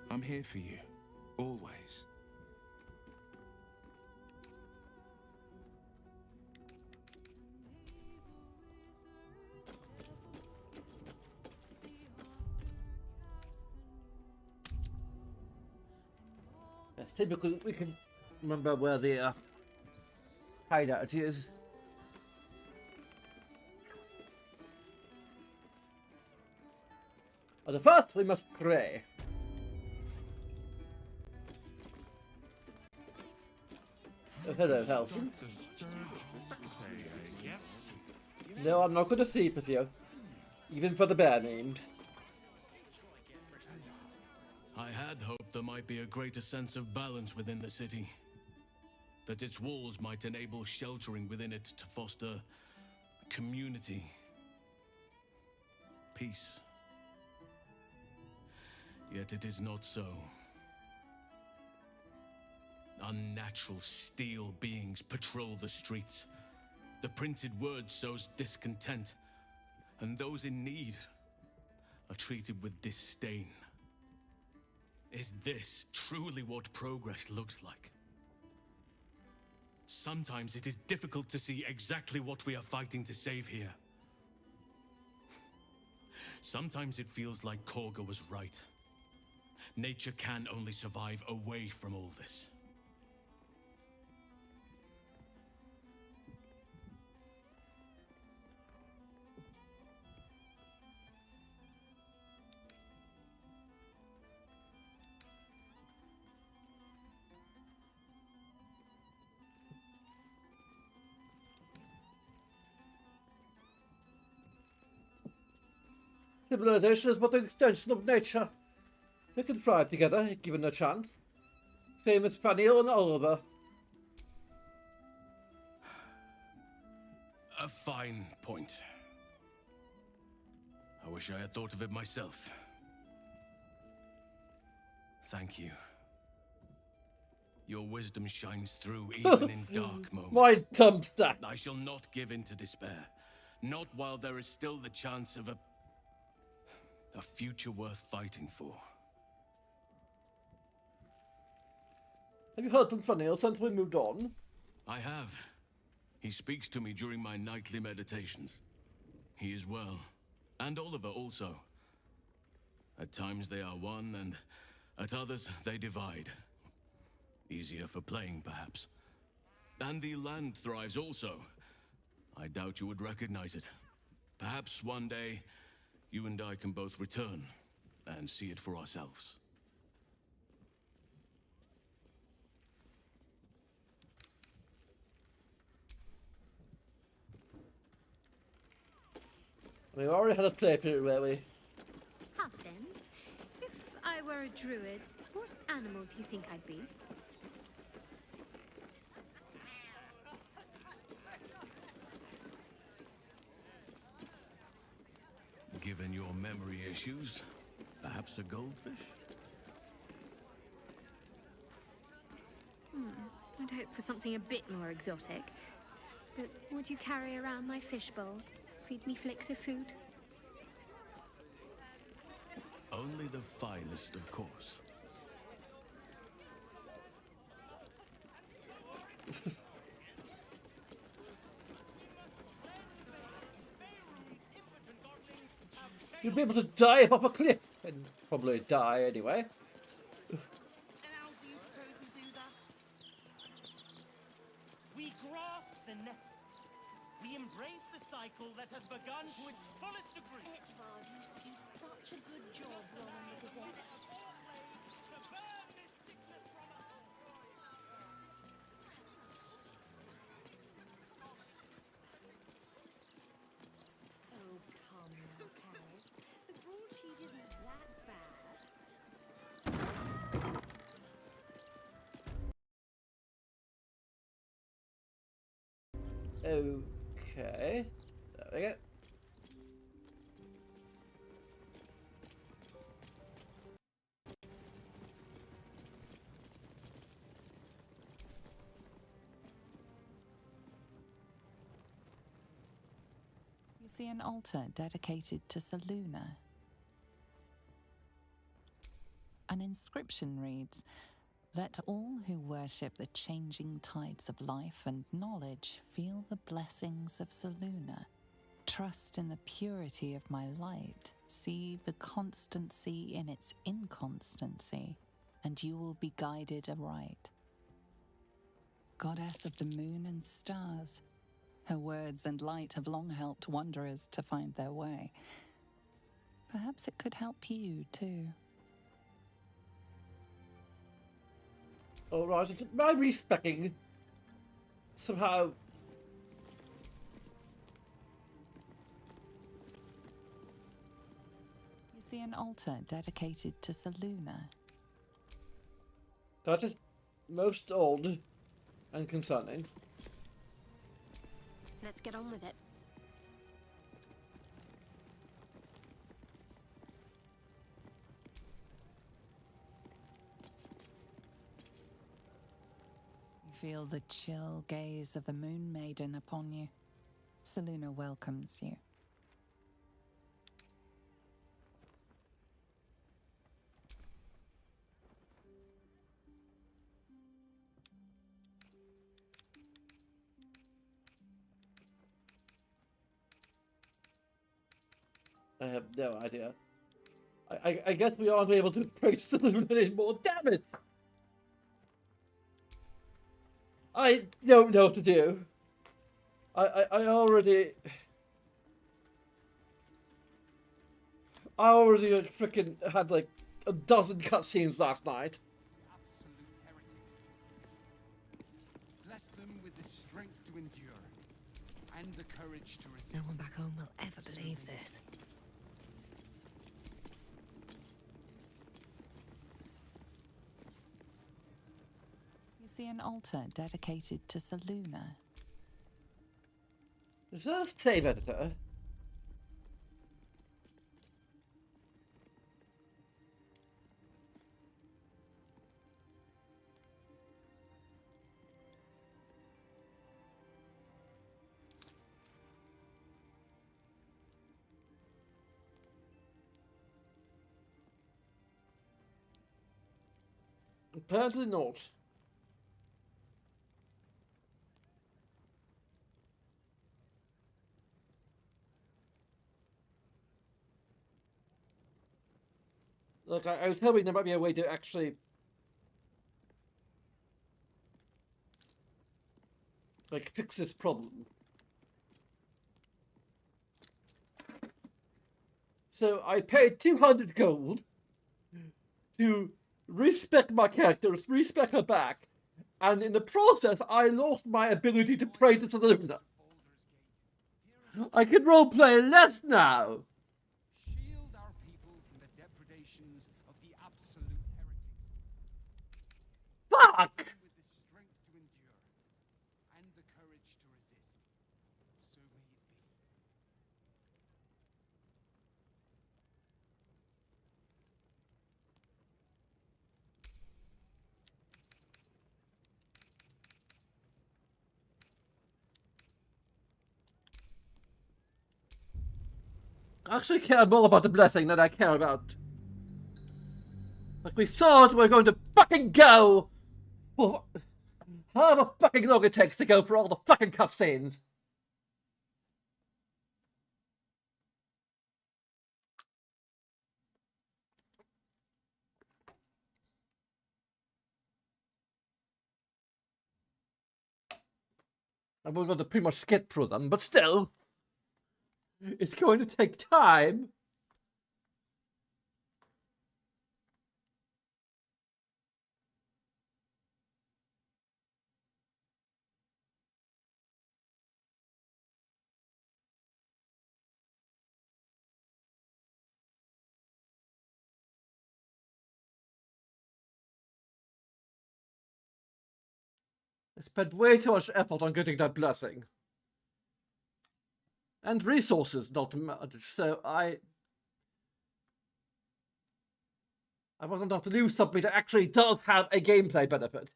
I'm here for you, always. Let's see, because we can remember where the hideout is. But first, we must pray. Oh, hello, Helson. No, I'm not going to sleep with you. Even for the bare names. I had hoped there might be a greater sense of balance within the city. That its walls might enable sheltering within it to foster community. Peace. Yet it is not so. Unnatural steel beings patrol the streets. The printed word sows discontent, and those in need are treated with disdain. Is this truly what progress looks like? Sometimes it is difficult to see exactly what we are fighting to save here. Sometimes it feels like Korga was right. Nature can only survive away from all this. Civilization is but an extension of nature. They can thrive together, if given a chance. Same as Faniel and Oliver. A fine point. I wish I had thought of it myself. Thank you. Your wisdom shines through even in dark moments. My dumpster! I shall not give in to despair. Not while there is still the chance of a future worth fighting for. Have you heard from Faniel since we moved on? I have. He speaks to me during my nightly meditations. He is well, And Oliver also. At times they are one, and at others they divide. Easier for playing, perhaps. And the land thrives also. I doubt you would recognize it. Perhaps one day, you and I can both return and see it for ourselves. We already had a play period, where we? Halsin, if I were a druid, what animal do you think I'd be? Given your memory issues, perhaps a goldfish? I'd hope for something a bit more exotic. But would you carry around my fishbowl? Feed me flicks of food? Only the finest, of course. You'd be able to dive off a cliff and probably die anyway. We grasp the net. We embrace the cycle that has begun to its fullest degree. Edvard used to do such a good job running the Gazette. Oh, come now, Caris. The broadsheet isn't that bad. Okay. There we go. You see an altar dedicated to Selûne. An inscription reads, "Let all who worship the changing tides of life and knowledge feel the blessings of Selûne. Trust in the purity of my light. See the constancy in its inconstancy, and you will be guided aright." Goddess of the moon and stars, her words and light have long helped wanderers to find their way. Perhaps it could help you too. Alright, my respecking somehow. You see an altar dedicated to Selûne. That is most odd and concerning. Let's get on with it. You feel the chill gaze of the Moon Maiden upon you. Selûne welcomes you. I have no idea. I guess we aren't able to praise the moon anymore. Damn it! I don't know what to do. I already freaking had like a dozen cutscenes last night. Absolute heretics. Bless them with the strength to endure and the courage to resist. No one back home will ever believe this. You see an altar dedicated to Selûne. Is that a save editor? Apparently not. Like, I was hoping there might be a way to actually... like, fix this problem. So I paid 200 gold to respec my character, respec her back, and in the process I lost my ability to pray to Seluna. I can roleplay less now! Shield our people from the depredations of the absolute heretics. Fuck! With the strength to endure and the courage to resist. So may it be. I actually care more about the blessing than I care about... like, we thought we were going to fucking go for however fucking long it takes to go for all the fucking cutscenes. And we're going to pretty much skip through them, but still, it's going to take time. I spent way too much effort on getting that blessing. And resources, not much, so I wasn't enough to lose something that actually does have a gameplay benefit.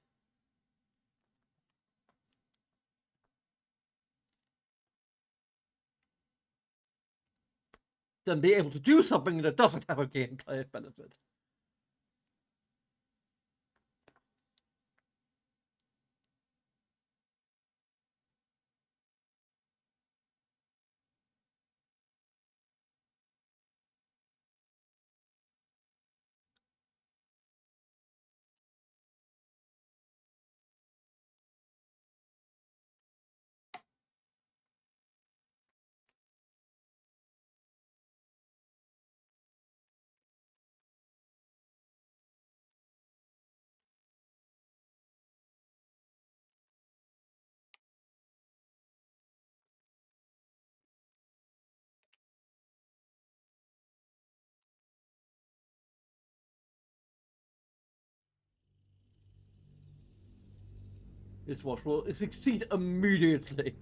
Than be able to do something that doesn't have a gameplay benefit. Is what will succeed immediately.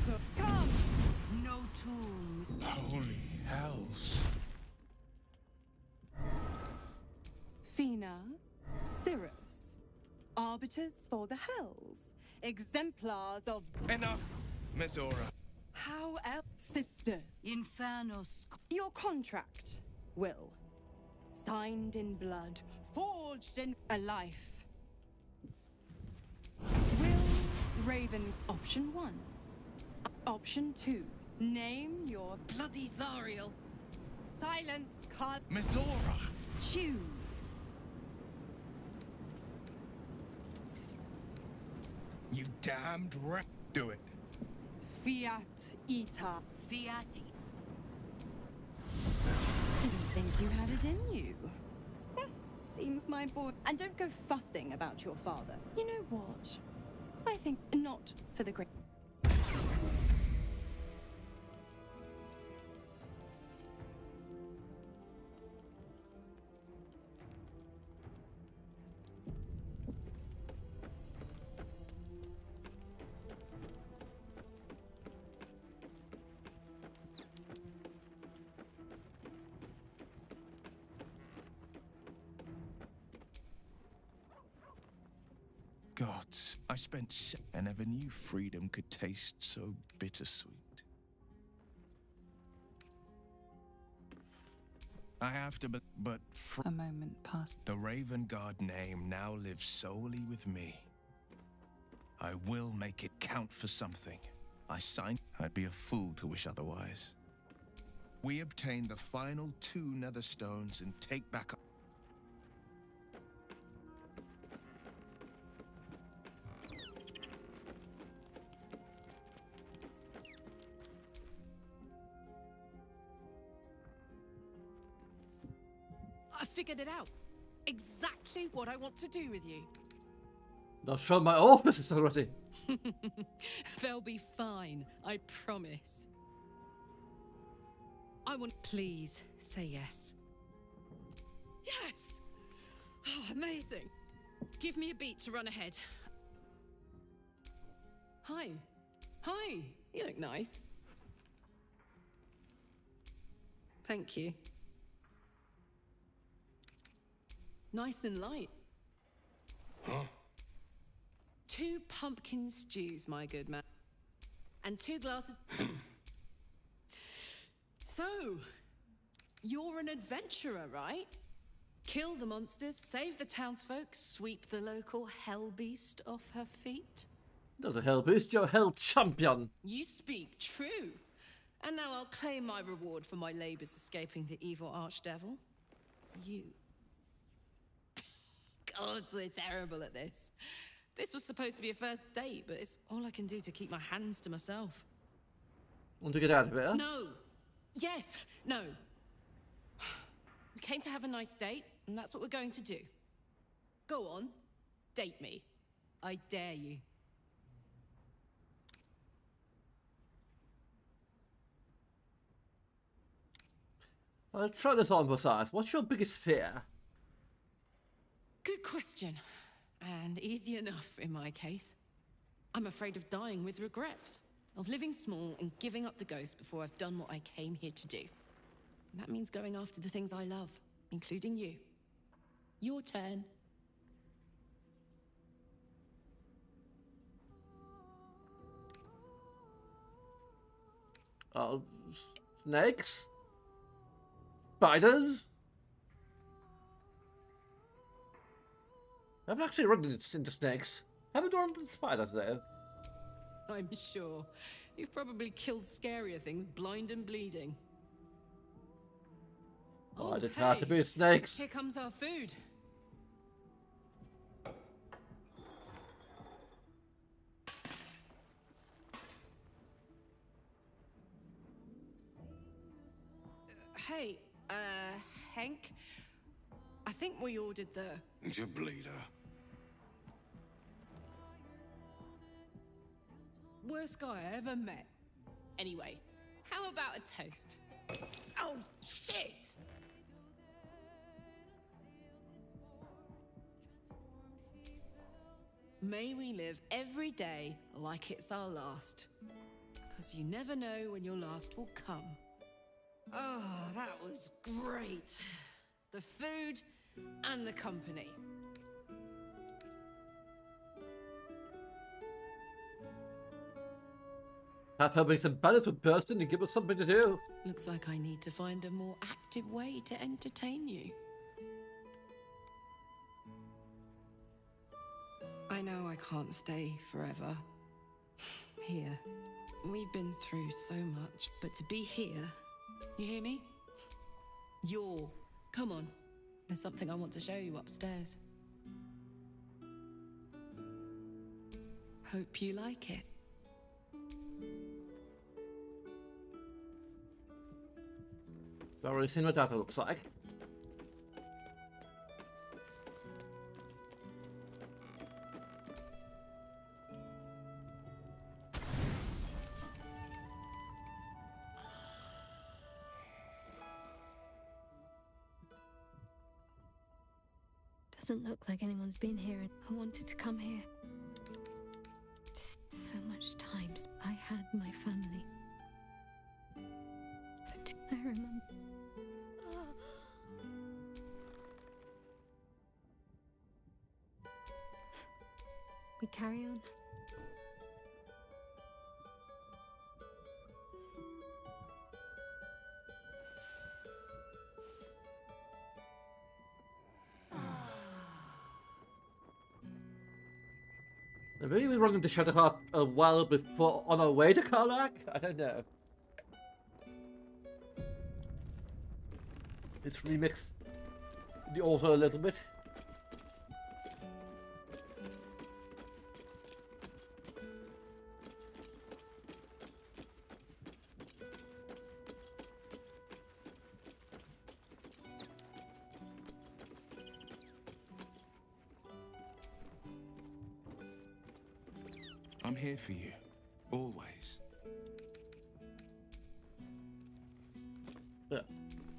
So come! No tombs. Holy hells. Fina, Cirrus, arbiters for the hells, exemplars of... Enough, Mizora. How else? Sister. Infernos. Your contract, Will. Signed in blood, forged in a life. Will Raven, option 1. Option 2. Name your Bloody Zariel. silence, Carl. Mizora. Choose. You damned rat. Do it. Fiat Ita. Fiati. Didn't think you had it in you. Seems my boy. And don't go fussing about your father. You know what? I think not for the great. Gods, I spent and never knew freedom could taste so bittersweet. I have to, but A moment passed. the Raven Guard name now lives solely with me. I will make it count for something. I signed. I'd be a fool to wish otherwise. We obtain the final 2 nether stones and take back. I figured it out. Exactly what I want to do with you. I'll show my offices already. They'll be fine, I promise. I want. Please say yes. Yes! Oh, amazing. Give me a beat to run ahead. Hi. Hi. You look nice. Thank you. Nice and light. Huh? 2 pumpkin stews, my good man. And 2 glasses. So, you're an adventurer, right? Kill the monsters, save the townsfolk, sweep the local hell beast off her feet. Not a hell beast, you're a hell champion. You speak true. And now I'll claim my reward for my labors escaping the evil archdevil. You. God, we're terrible at this. This was supposed to be a first date, but it's all I can do to keep my hands to myself. Want to get out of here? No. Yes. No. We came to have a nice date, and that's what we're going to do. Go on. Date me. I dare you. I'll try this on for size. What's your biggest fear? Good question. And easy enough in my case. I'm afraid of dying with regrets. Of living small and giving up the ghost before I've done what I came here to do. And that means going after the things I love, including you. Your turn. Oh, snakes? Spiders? I've actually run into snakes. Haven't run into spiders though. I'm sure. You've probably killed scarier things, blind and bleeding. Oh, I did hard to be snakes. Here comes our food. Hey, Hank. I think we ordered the... It's a bleeder. worst guy I ever met. Anyway, how about a toast? Oh, shit! May we live every day like it's our last. 'Cause you never know when your last will come. Oh, that was great. The food and the company. Have her make some banners for bursting and give us something to do. Looks like I need to find a more active way to entertain you. I know I can't stay forever. Here. We've been through so much, but to be here, you hear me? Come on. There's something I want to show you upstairs. Hope you like it. I've already seen what that looks like. Doesn't look like anyone's been here, and I wanted to come here. Just so much times I had my family. But I remember. We carry on. Maybe we run into Shadowheart a while before on our way to Karlak? I don't know. Let's remix the author a little bit. I'm here for you, always. Yeah.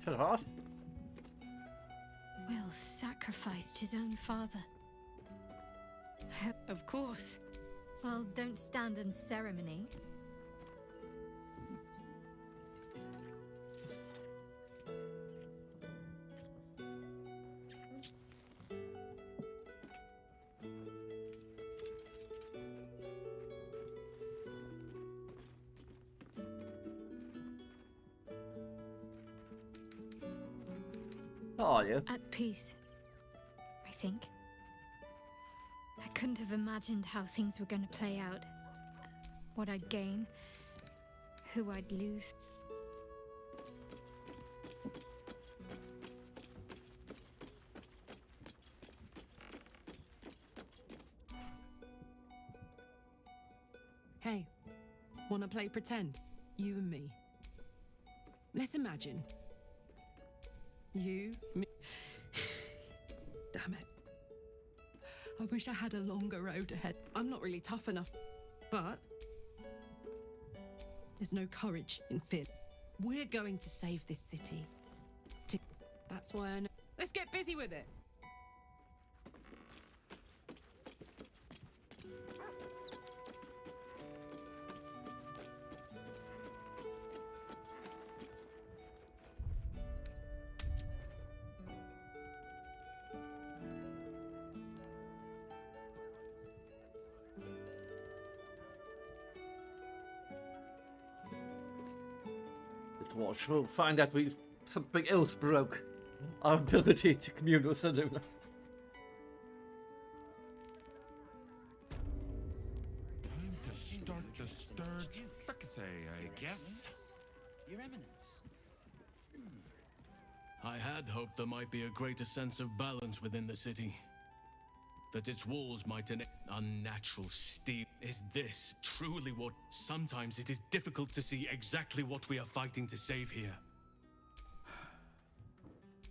Shadowheart? Will sacrificed his own father. Of course. Well, don't stand in ceremony. How are you? At peace, I think. I couldn't have imagined how things were going to play out. What I'd gain, who I'd lose. Hey, wanna play pretend? You and me. Let's imagine. You, me. Damn it. I wish I had a longer road ahead. I'm not really tough enough, but there's no courage in fear. We're going to save this city. That's why I know. Let's get busy with it. This watch will find out something else broke. Our ability to commune with Seluna. Time to start the stirred fricassee, I guess. Your Eminence. I had hoped there might be a greater sense of balance within the city. That its walls might unnatural steel. Is this truly what? Sometimes it is difficult to see exactly what we are fighting to save here.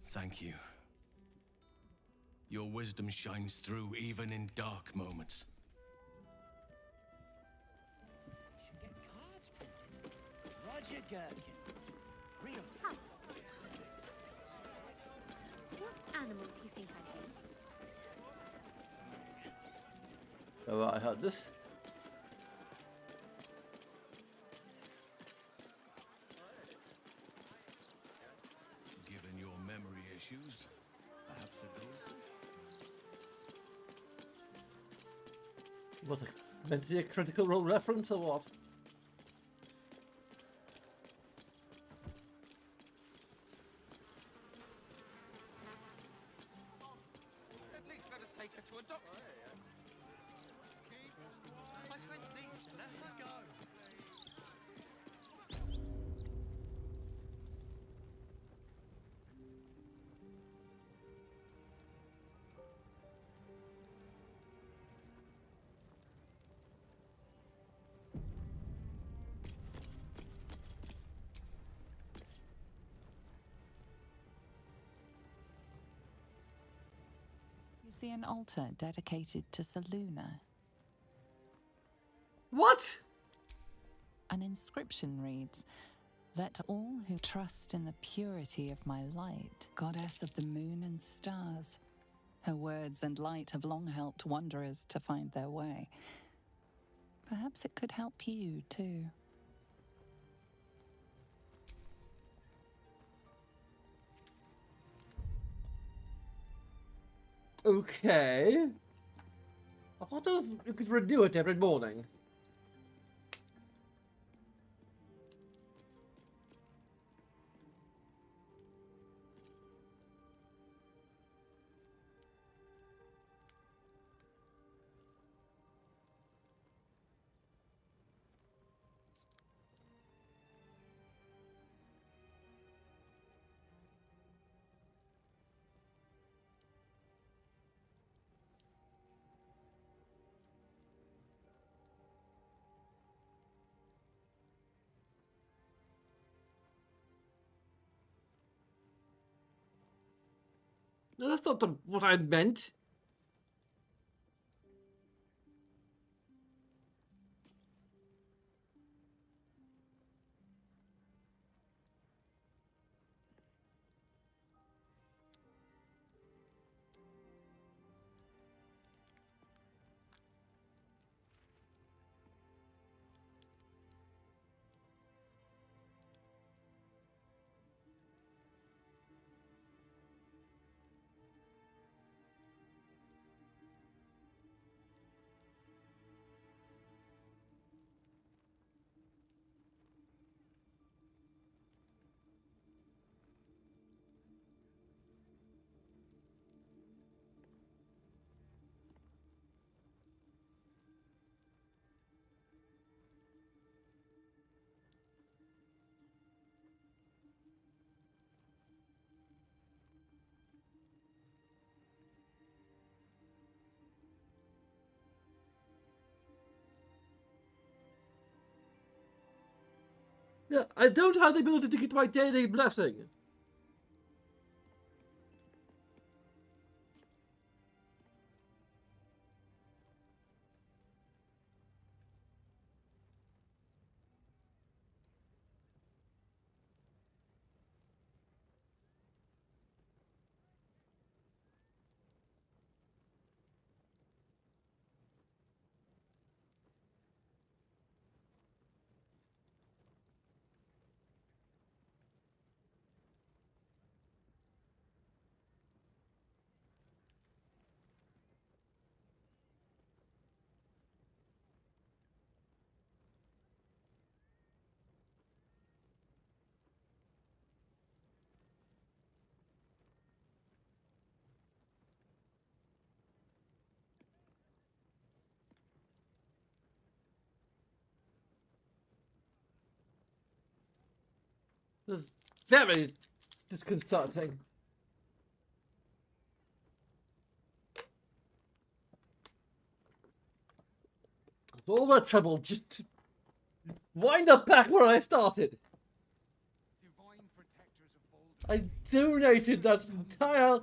Thank you. Your wisdom shines through even in dark moments. Should get cards printed. Roger Gherkins. Real time. What animal do you think I am? Oh, I heard this. Given your memory issues, perhaps a goldfish? Was it meant to be a Critical Role reference or what? At least let us take her to a doctor. My friend's niece, let her go. You see an altar dedicated to Seluna. What? An inscription reads, "Let all who trust in the purity of my light, goddess of the moon and stars." Her words and light have long helped wanderers to find their way. Perhaps it could help you too. Okay. I wonder if you could renew it every morning. No, that's not what I meant. Yeah, I don't have the ability to get my daily blessing. This is very disconcerting. All the trouble, just wind up back where I started. I donated that entire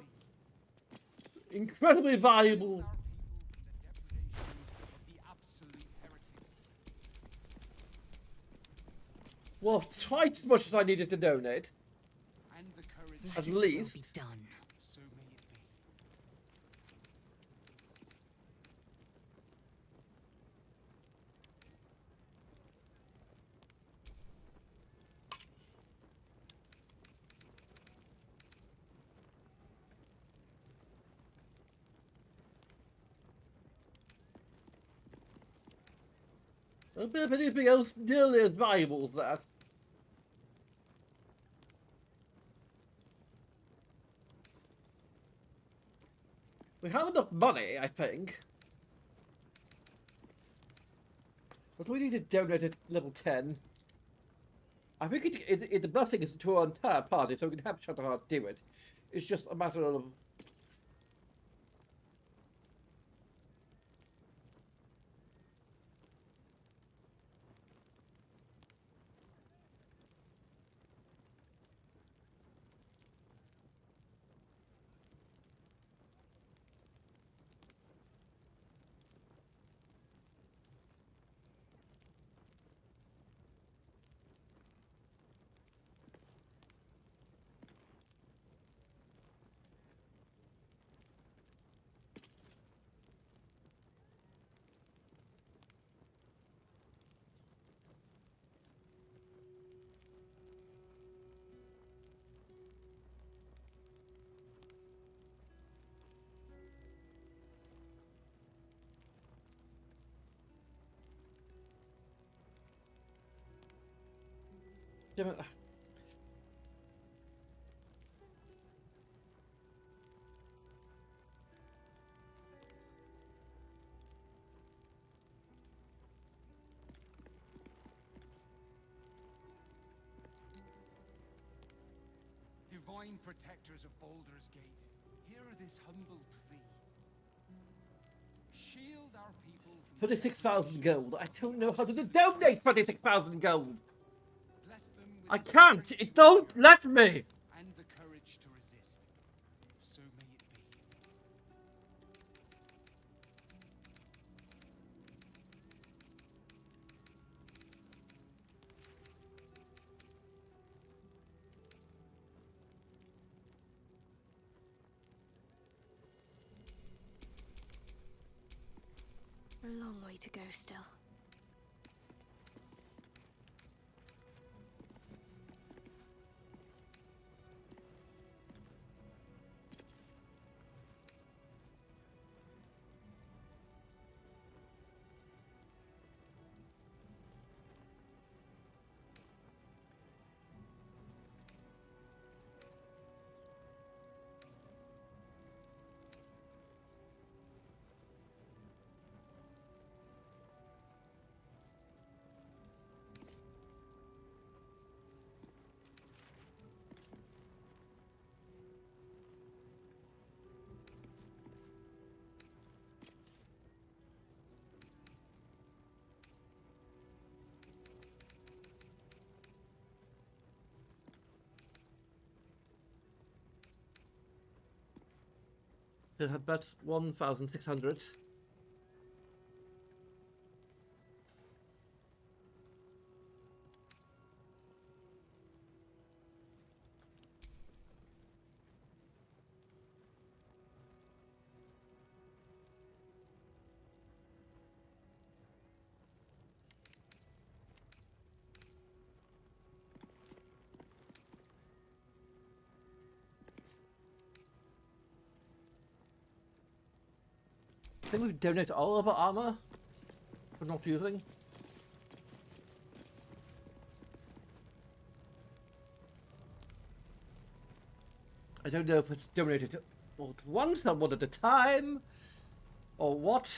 incredibly valuable. Well, twice as much as I needed to donate. At least. I don't have anything else nearly as valuable as that. We have enough money, I think. What do we need to donate at level 10? I think the blessing is to our entire party, so we can have Shutterheart do it. It's just a matter of... Divine protectors of Baldur's Gate, hear this humble plea. Shield our people from 36,000 gold. I don't know how to donate 36,000 gold. I can't. It don't let me. and the courage to resist. So may it A long way to go still. That's 1,600. I think we've donated all of our armor for not using. I don't know if it's donated all at once or one at a time, or what.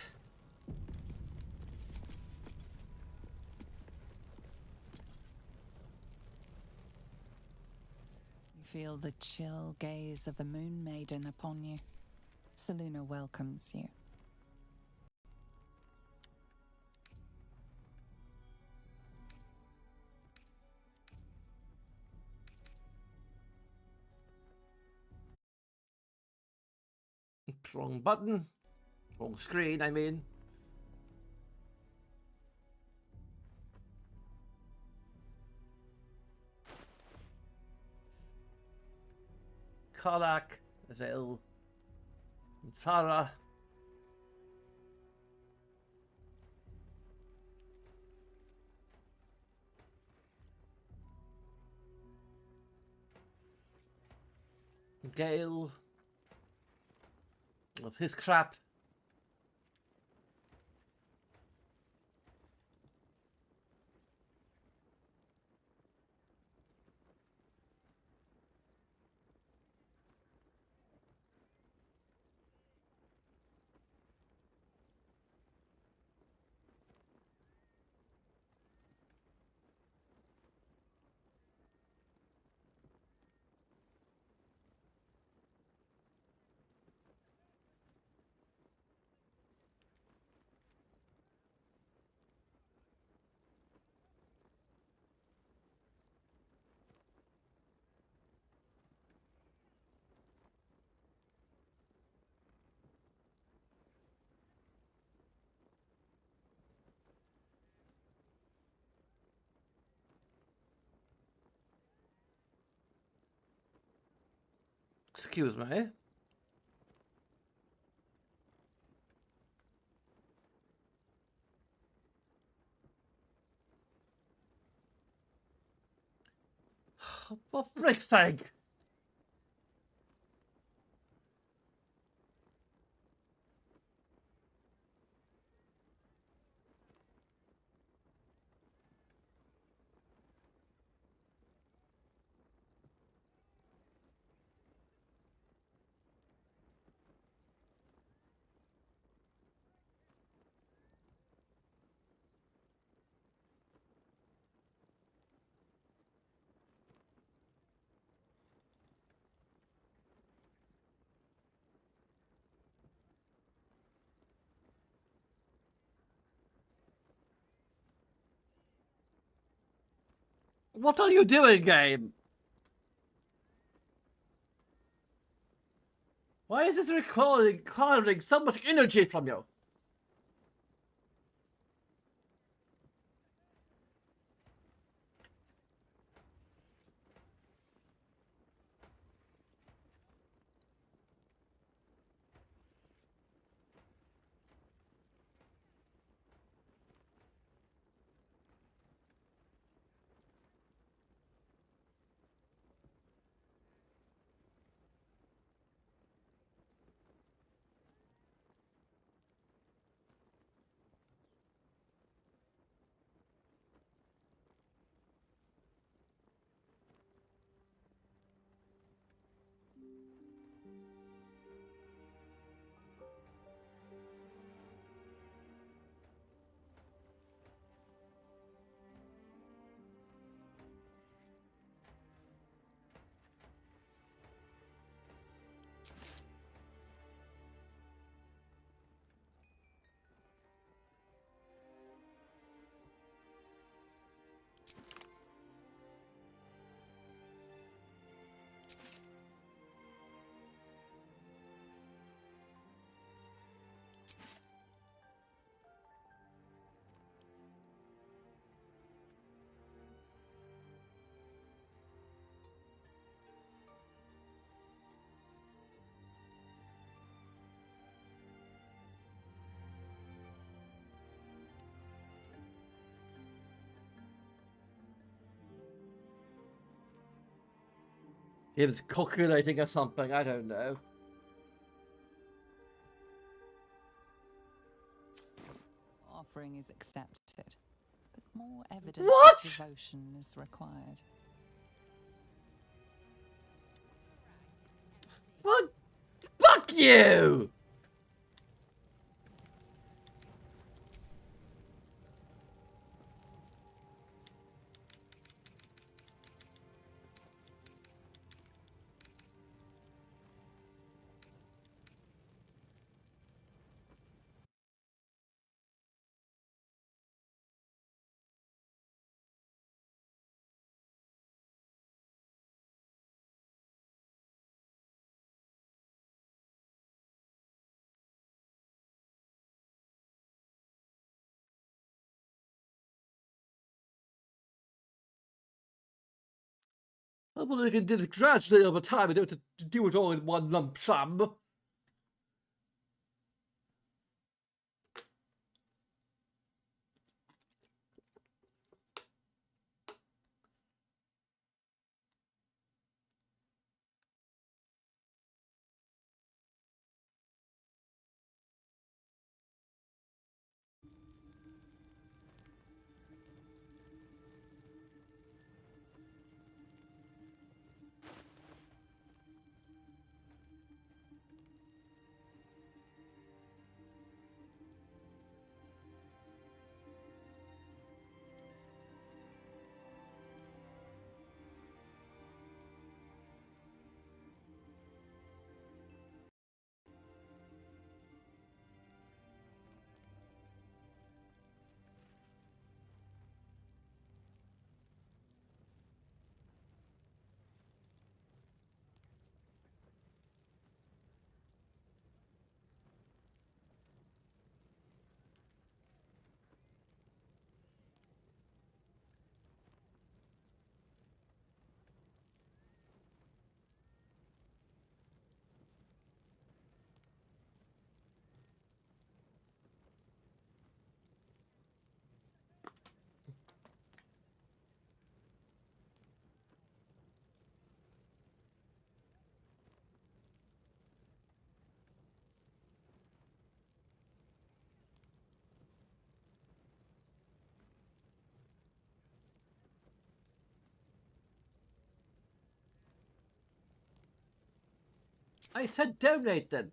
You feel the chill gaze of the Moon Maiden upon you. Selûne welcomes you. Wrong button. Wrong screen, I mean. Karlak, Azel, and Farah. Gale. Of his crap. Excuse me. For frick's sake. What are you doing, game? Why is this requiring so much energy from you? He was calculating or something, I don't know. Offering is accepted, but more evidence What? of devotion is required. What? Fuck you! Well, you can do this gradually over time. You don't have to do it all in one lump sum. I said donate them.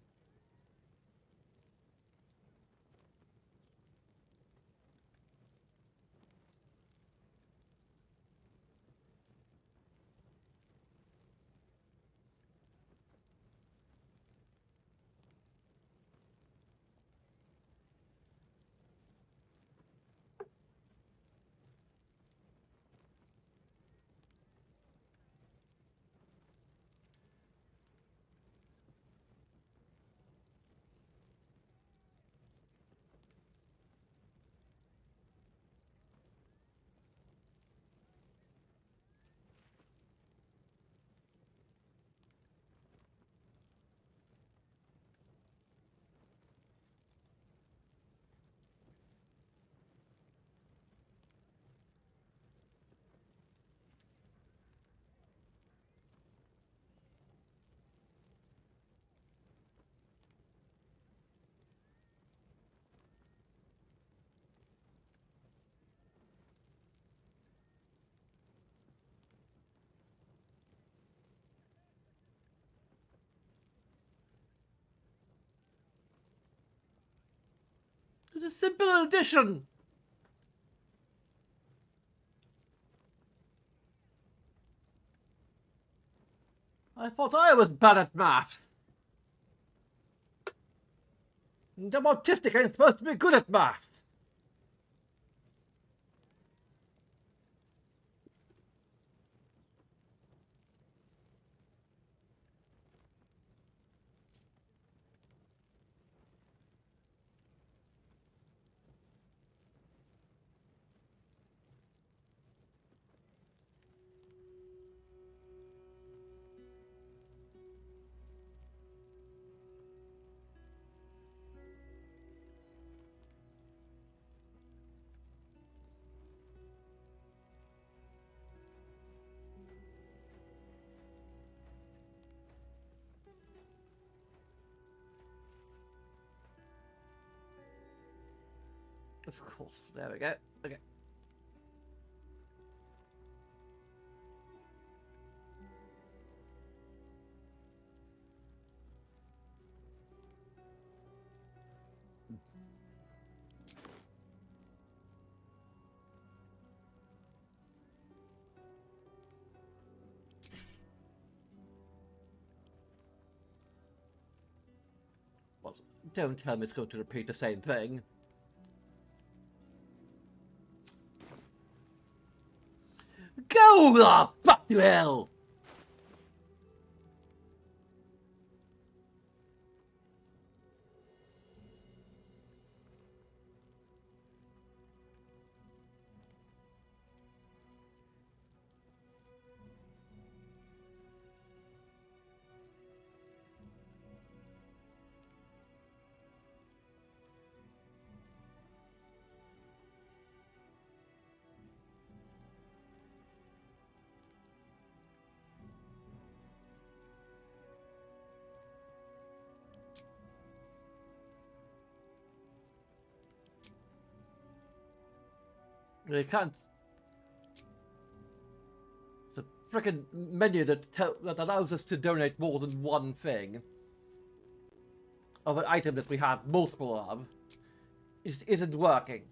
It's a simple addition. I thought I was bad at maths. And I'm autistic. I'm supposed to be good at maths. Of course. There we go. Okay. Well, don't tell me it's going to repeat the same thing. Go the fuck to hell! You can't. It's a frickin' menu that allows us to donate more than one thing of an item that we have multiple of isn't working.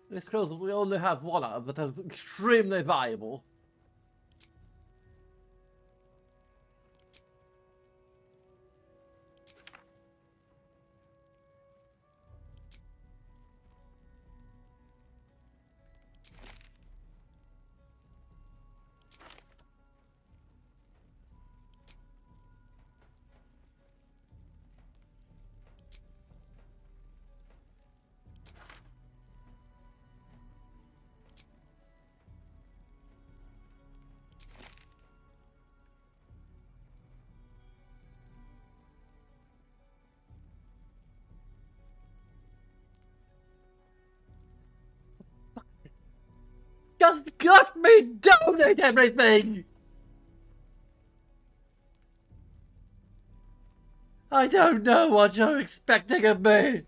These scrolls we only have one of, but are extremely valuable. Just let me donate everything! I don't know what you're expecting of me!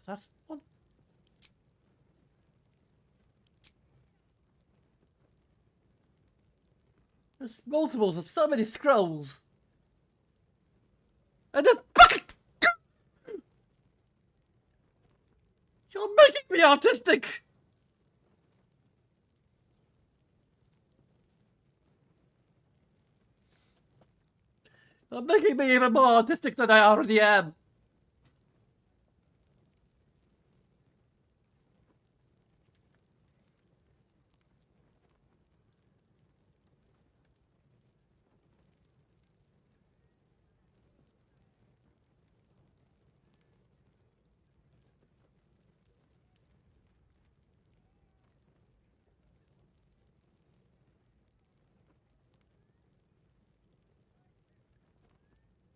That's one. There's multiples of so many scrolls. And there's fucking. You're making me autistic! You're making me even more autistic than I already am.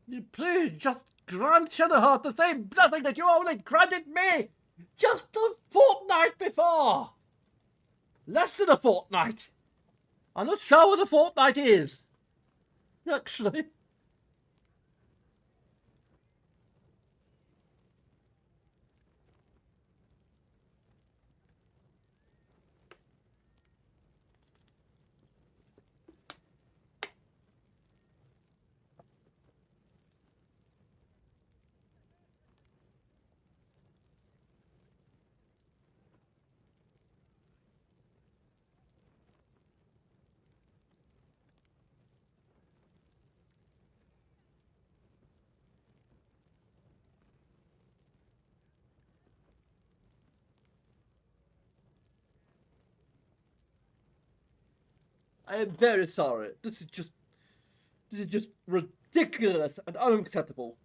You please just grant Shadowheart the same blessing that you only granted me just a fortnight before! Less than a fortnight! I'm not sure what a fortnight is. Actually. I am very sorry. This is just ridiculous and unacceptable.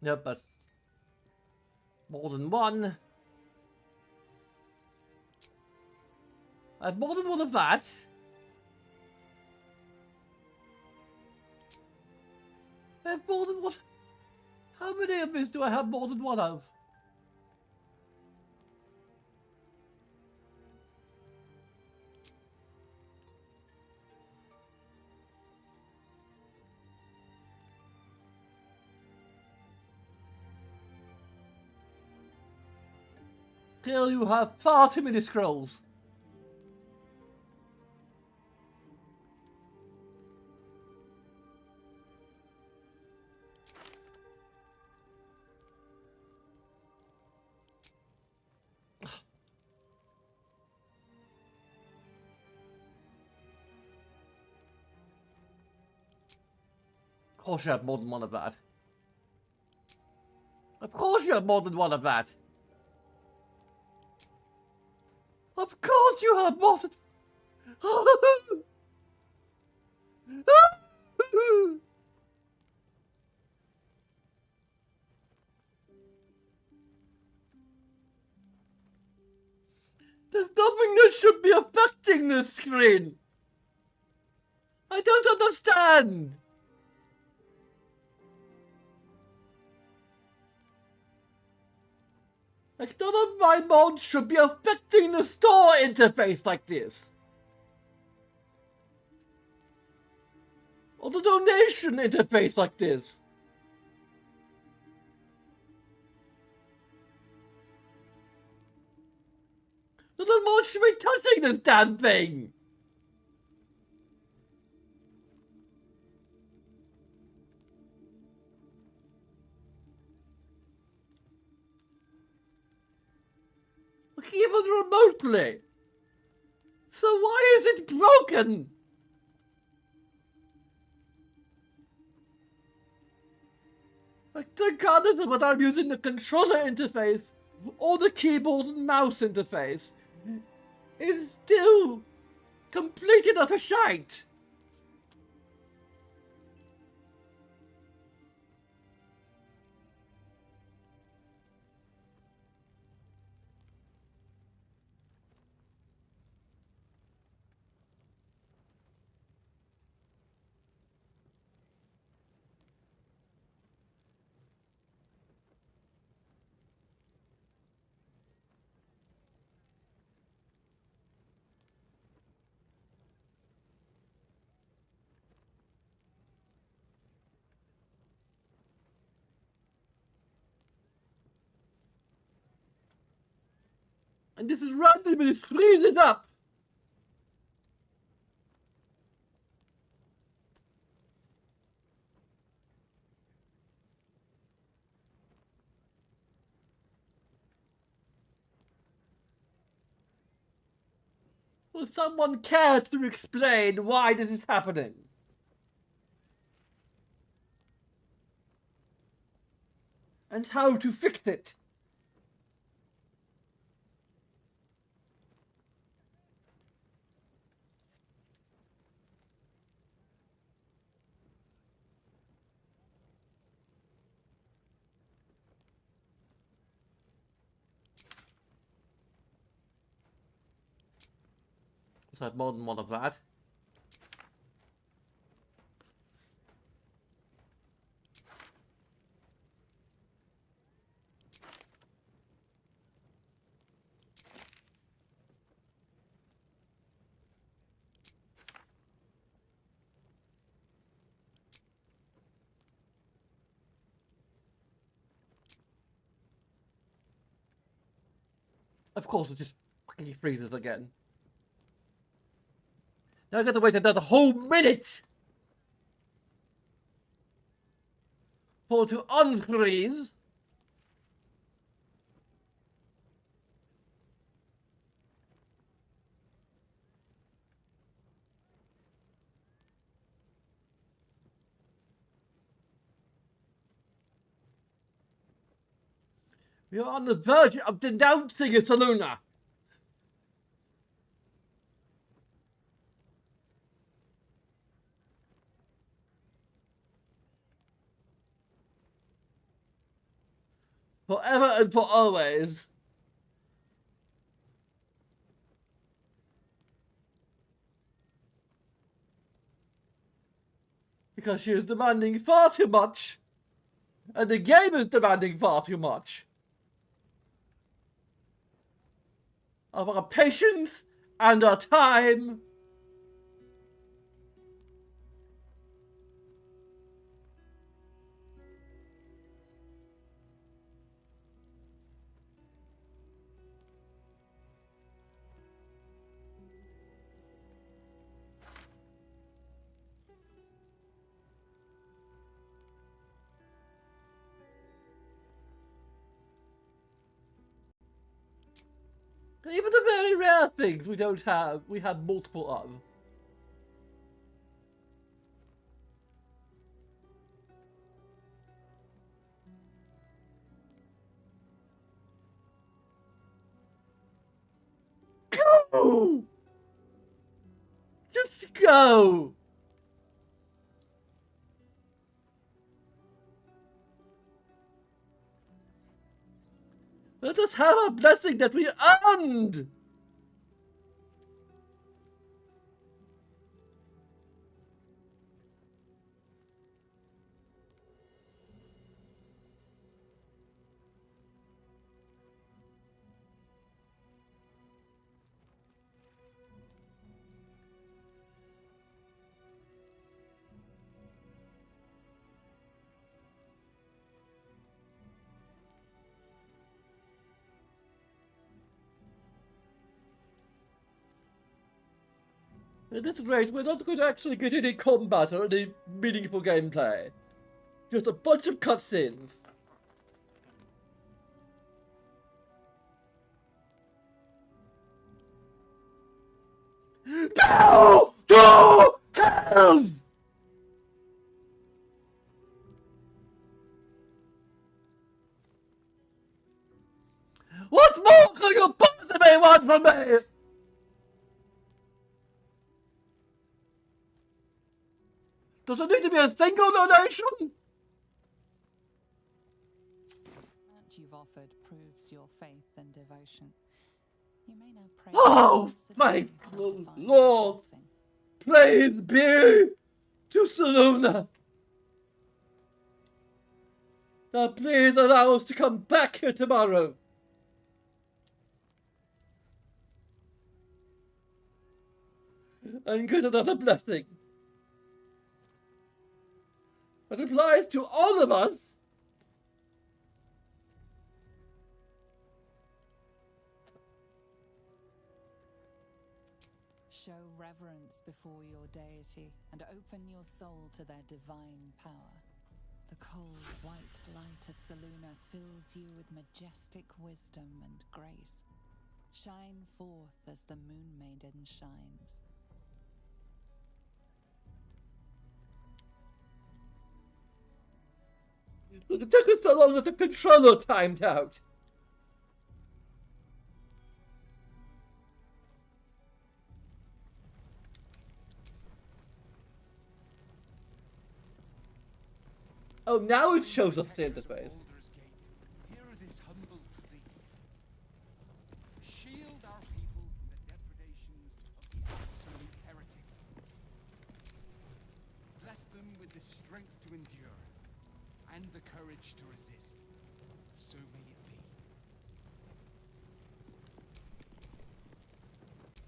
Yep, but more than one. I have more than one of that. I have more than one. How many of these do I have more than one of? Still, you have far too many scrolls. Of course you have more than one of that. Of course you have more than one of that. Of course you have more than... There's nothing that should be affecting this screen. I don't understand. Like, none of my mods should be affecting the store interface like this. Or the donation interface like this. None of the mods should be touching this damn thing. Like, even remotely. So why is it broken? Like, regardless of whether I'm using the controller interface or the keyboard and mouse interface, it's still complete and utter shite. And this is randomly freezes up. Will someone care to explain why this is happening? And how to fix it? So I have more than one of that. Of course, it just fucking freezes again. Now I gotta wait another whole minute for it to unfreeze. We are on the verge of denouncing a Saluna. Forever and for always. Because she is demanding far too much. And the game is demanding far too much. Of our patience and our time. Even the very rare things we don't have, we have multiple of. Go! Just go! Let us have a blessing that we earned! And that's great, we're not going to actually get any combat or any meaningful gameplay. Just a bunch of cutscenes. Go! Go! Hell! What more could you possibly want from me? Does it need to be a single donation? What you've offered proves your faith and devotion. You may now pray. Oh, my Lord! Praise be to Saluna! Now please allow us to come back here tomorrow. And get another blessing. That applies to all of us. Show reverence before your deity and open your soul to their divine power. The cold, white light of Saluna fills you with majestic wisdom and grace. Shine forth as the Moon Maiden shines. It took us so long that the controller timed out. Oh, now it shows us the interface. Hear this humble plea. Shield our people from the depredations of the absolute heretics. Bless them with the strength to endure and the courage to resist. So may it be.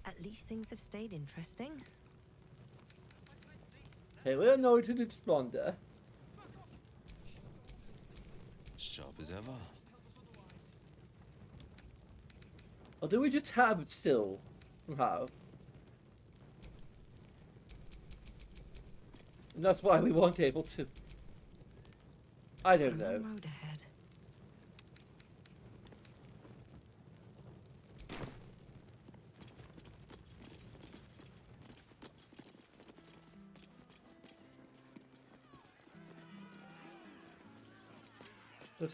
At least things have stayed interesting. Hey, we're anointed in splendor. Sharp as ever. Or do we just have it still? Somehow. And that's why we weren't able to. I don't know. Road ahead.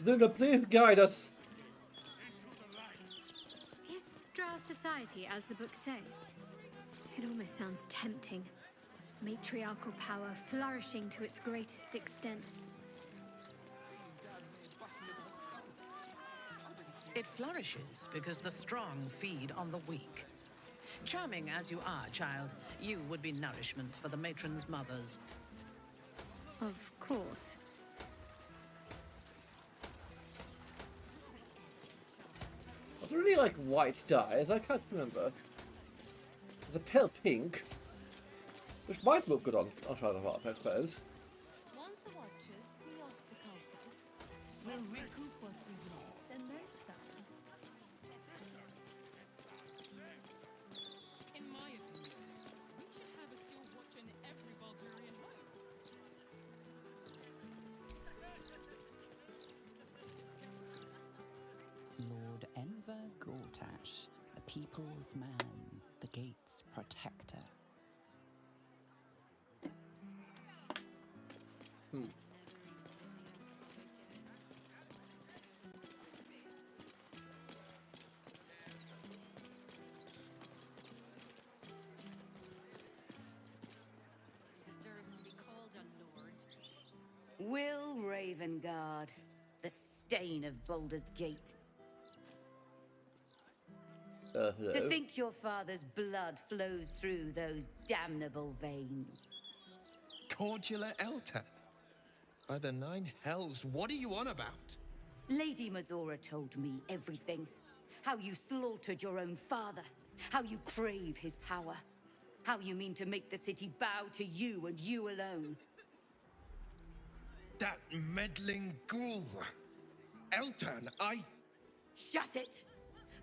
Luna, please guide us. Is Drow society as the books say? It almost sounds tempting. Matriarchal power flourishing to its greatest extent. It flourishes because the strong feed on the weak. Charming as you are, child, you would be nourishment for the matron's mothers. Of course. I was really like white dyes, I can't remember. The pale pink. Which might look good on Shadow of Heart, I suppose. Once the Watchers see off the cultists, we'll recoup what we've lost and then some. In my opinion, we should have a skilled watcher in every Baldurian home. Lord Enver Gortash, the people's man, the gate's protector. Deserves to be called a lord. Will Ravengard, the stain of Baldur's Gate. Hello. To think your father's blood flows through those damnable veins. Cordular Eltan? By the nine hells, what are you on about? Lady Mazora told me everything. How you slaughtered your own father. How you crave his power. How you mean to make the city bow to you and you alone. That meddling ghoul. Eltan, Shut it!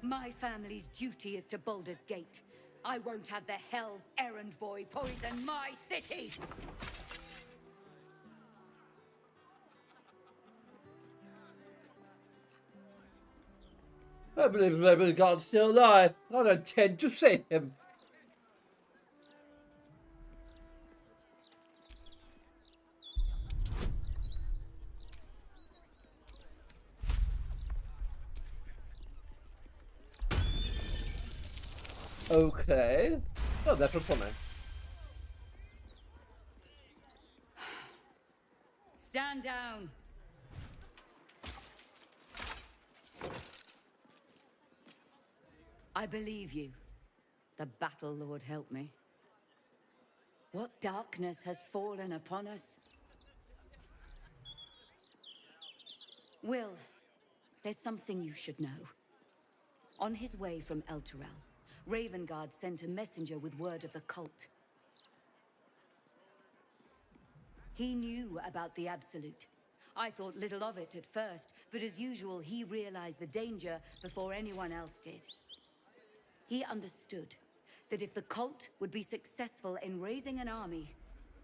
My family's duty is to Baldur's Gate. I won't have the Hell's Errand Boy poison my city! I believe Ravengard's still alive. I don't intend to save him. Okay. Oh, that's what's funny. Stand down! I believe you. The Battle Lord help me. What darkness has fallen upon us? Will, there's something you should know. On his way from Elturel, Ravengard sent a messenger with word of the cult. He knew about the Absolute. I thought little of it at first, but as usual, he realized the danger before anyone else did. He understood that if the cult would be successful in raising an army,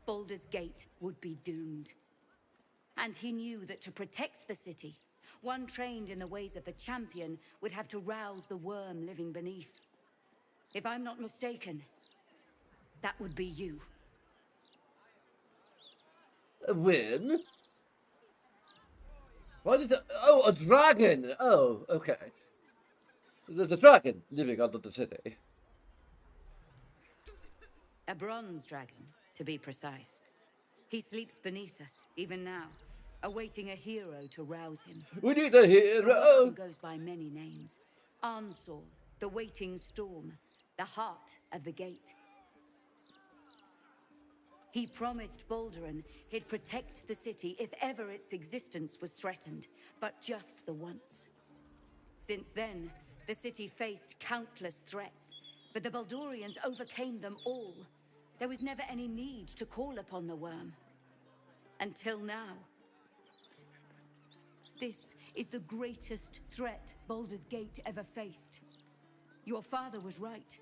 Baldur's Gate would be doomed. And he knew that to protect the city, one trained in the ways of the champion would have to rouse the worm living beneath. If I'm not mistaken, that would be you. A win? Why did oh, a dragon! Oh, okay. There's a dragon living under the city. A bronze dragon, to be precise. He sleeps beneath us, even now, awaiting a hero to rouse him. We need a hero! He goes by many names. Ansor, the waiting storm, the heart of the gate. He promised Balduran he'd protect the city if ever its existence was threatened, but just the once. Since then, the city faced countless threats, but the Baldurians overcame them all. There was never any need to call upon the worm. Until now. This is the greatest threat Baldur's Gate ever faced. Your father was right.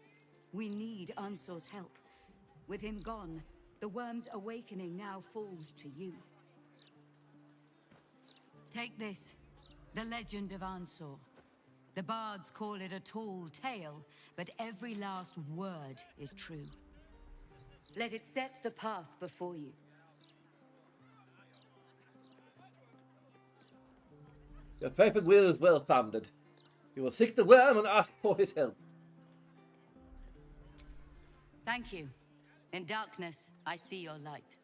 We need Ansor's help. With him gone, the worm's awakening now falls to you. Take this, the legend of Ansor. The bards call it a tall tale, but every last word is true. Let it set the path before you. Your faith and will is well founded. You will seek the worm and ask for his help. Thank you. In darkness, I see your light.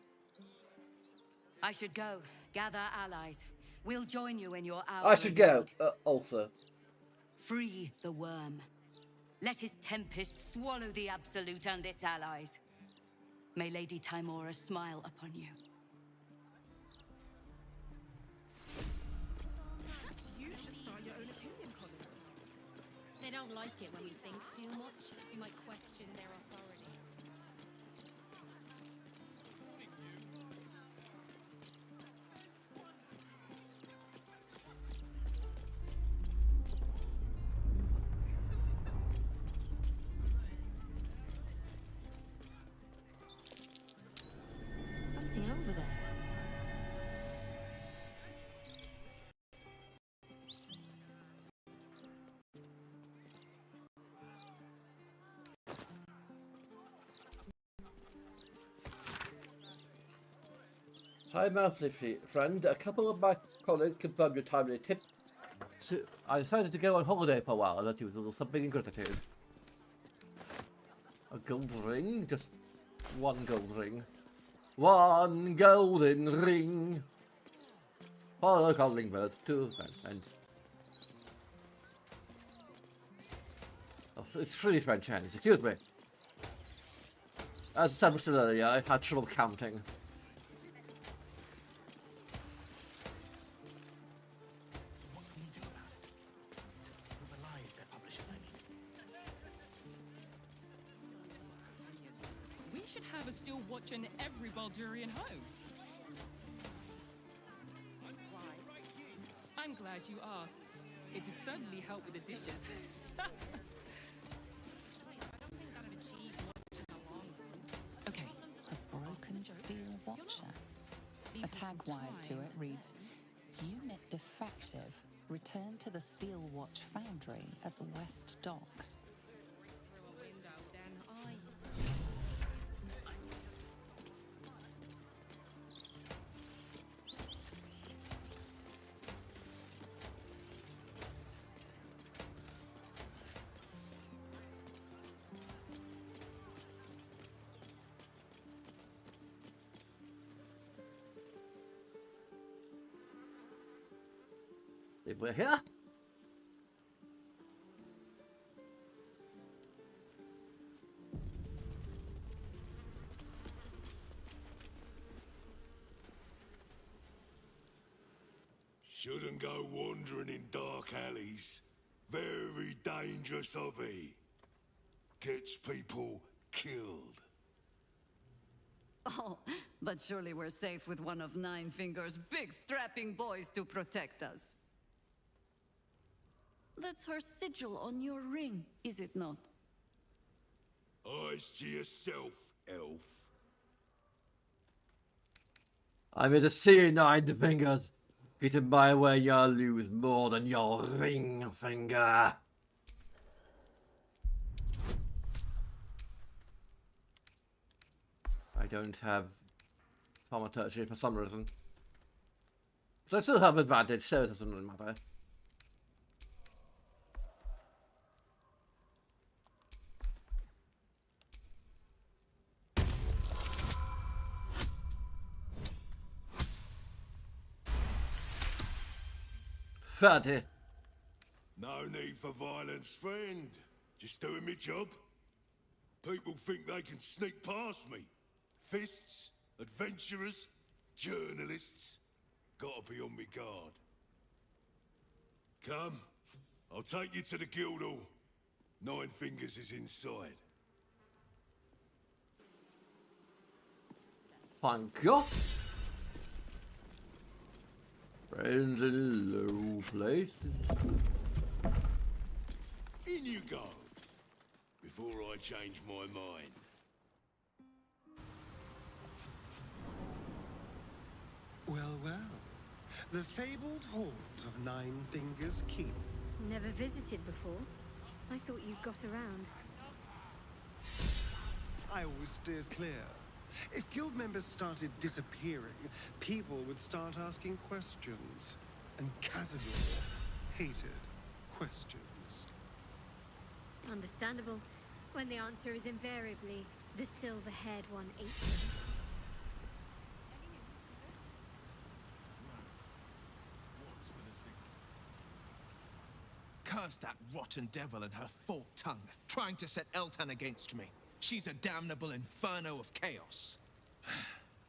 I should go, gather allies. We'll join you in your hour. I should go, need. also. Free the worm. Let his tempest swallow the Absolute and its allies. May Lady Timora smile upon you. Perhaps you should start your own opinion column. They don't like it when we think too much. You might question their authority. Something over there. Hi, Mouthley friend. A couple of my colleagues confirmed your timely tip. So I decided to go on holiday for a while. I left you with a little something in gratitude. A gold ring? Just one gold ring. One golden ring. For the calling birds, two friends. Oh, it's 3 French hands, excuse me. As established earlier, I've had trouble counting. We should have a steel watch in every Baldurian home. I'm glad you asked. It'd certainly help with the dishes. Okay, the broken steel watcher. A tag wired to it reads, Unit defective. Return to the Steel Watch Foundry at the West Docks. If we're here. Shouldn't go wandering in dark alleys. Very dangerous hobby. Gets people killed. Oh, but surely we're safe with one of Nine Fingers' big strapping boys to protect us. That's her sigil on your ring, is it not? Eyes to yourself, elf. I'm here to see you, 9 Fingers. Get in my way, you'll lose more than your ring finger. I don't have thaumaturgy for some reason. But I still have advantage, so it doesn't really matter. Fatty. No need for violence, friend. Just doing my job. People think they can sneak past me. Fists, adventurers, journalists. Gotta be on me guard. Come, I'll take you to the Guildhall. 9 Fingers is inside. Thank you. Friends in low places. In you go. before I change my mind. Well, well. The fabled haunt of Nine Fingers Keep. Never visited before. I thought you got around. I always steered clear. If guild members started disappearing, people would start asking questions. And Cazador hated questions. Understandable, when the answer is invariably the silver-haired one ate them. Curse that rotten devil and her forked tongue, trying to set Eltan against me. She's a damnable inferno of chaos.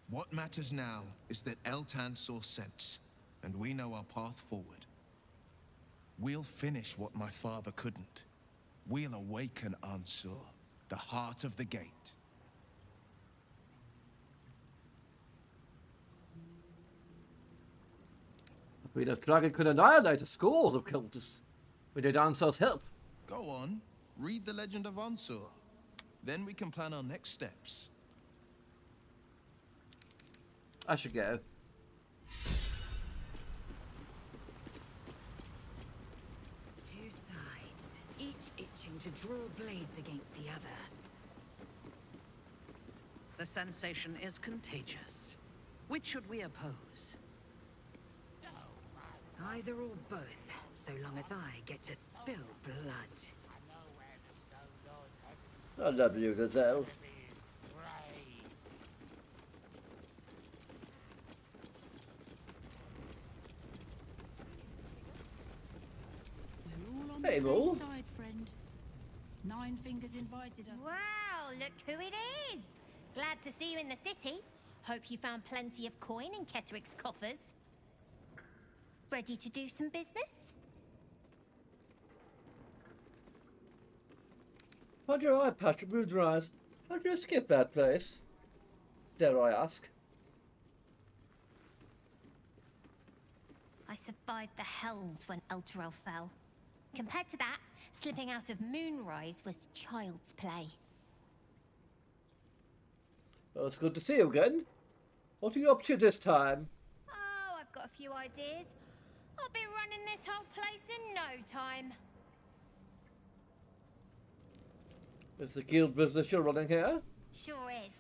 What matters now is that Eltan saw sense, and we know our path forward. We'll finish what my father couldn't. We'll awaken Ansur, the heart of the gate. We the dragon could annihilate scores of cultists. We need Ansur's help. Go on, read the legend of Ansur. Then we can plan our next steps. I should go. Two sides, each itching to draw blades against the other. The sensation is contagious. Which should we oppose? Either or both, so long as I get to spill blood. I love you, Gazelle. We're all on Hey, the Bull. same side, friend. Nine Fingers invited us. Wow, look who it is! Glad to see you in the city. Hope you found plenty of coin in Ketheric's coffers. Ready to do some business? How'd your eye patch moved your eyes? How'd you escape that place? Dare I ask? I survived the hells when Elturel fell. Compared to that, slipping out of Moonrise was child's play. Well, it's good to see you again. What are you up to this time? Oh, I've got a few ideas. I'll be running this whole place in no time. It's the guild business you're running here? Sure is.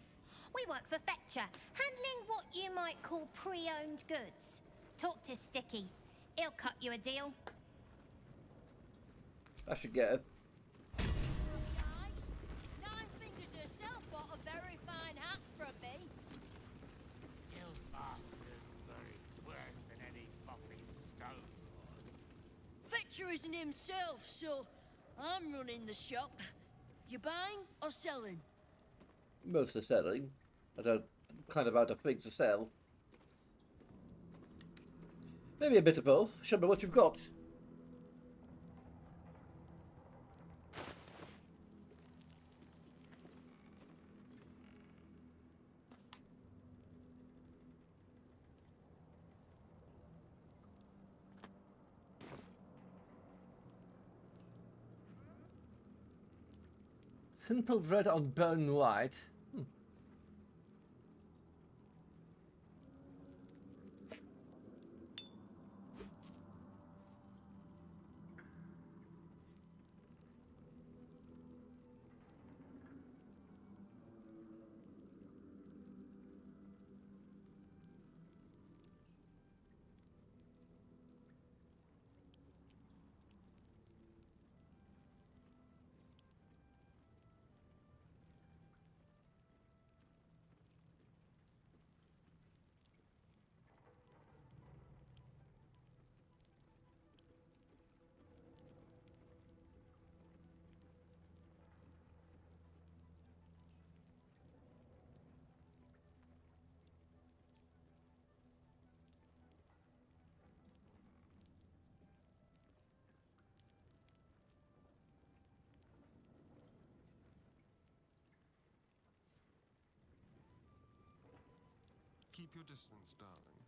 We work for Fetcher, handling what you might call pre-owned goods. Talk to Sticky. He'll cut you a deal. I should go. Nine Fingers herself bought a very fine hat from me. Guild master's very worse than any fucking stone. Fetcher isn't himself, so I'm running the shop. You buying or selling? Mostly selling. I don't kind of out of things to sell. Maybe a bit of both. Show me what you've got. Simple red on bone white. Keep your distance, darling.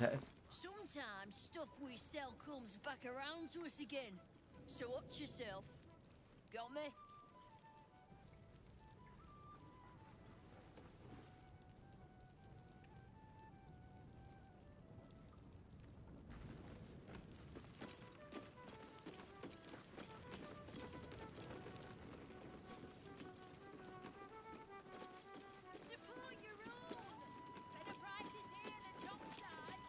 Okay. Sometimes stuff we sell comes back around to us again. So watch yourself. Got me? Support your own! Better prices here than topside!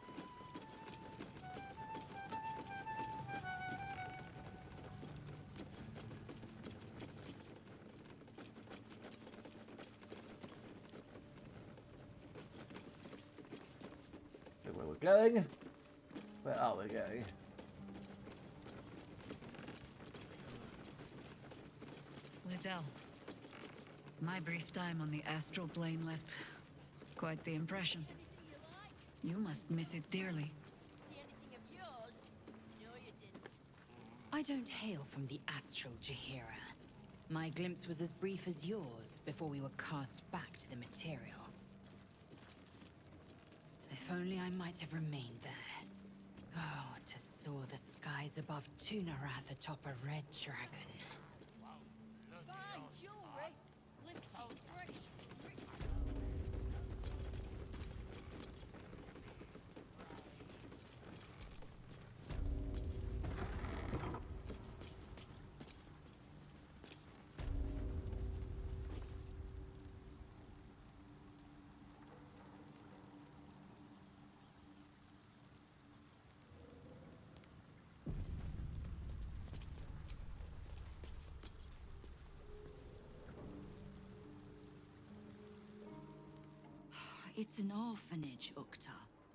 Where we're going? Where are we going? Lizelle, my brief time on the astral plane left quite the impression. You must miss it dearly. See anything of yours? No, you didn't. I don't hail from the astral Jahira. My glimpse was as brief as yours before we were cast back to the material. If only I might have remained there. Oh, to soar the skies above Tunarath atop a red dragon. Fine jewelry. Lifted fresh. It's an orphanage, Ukta.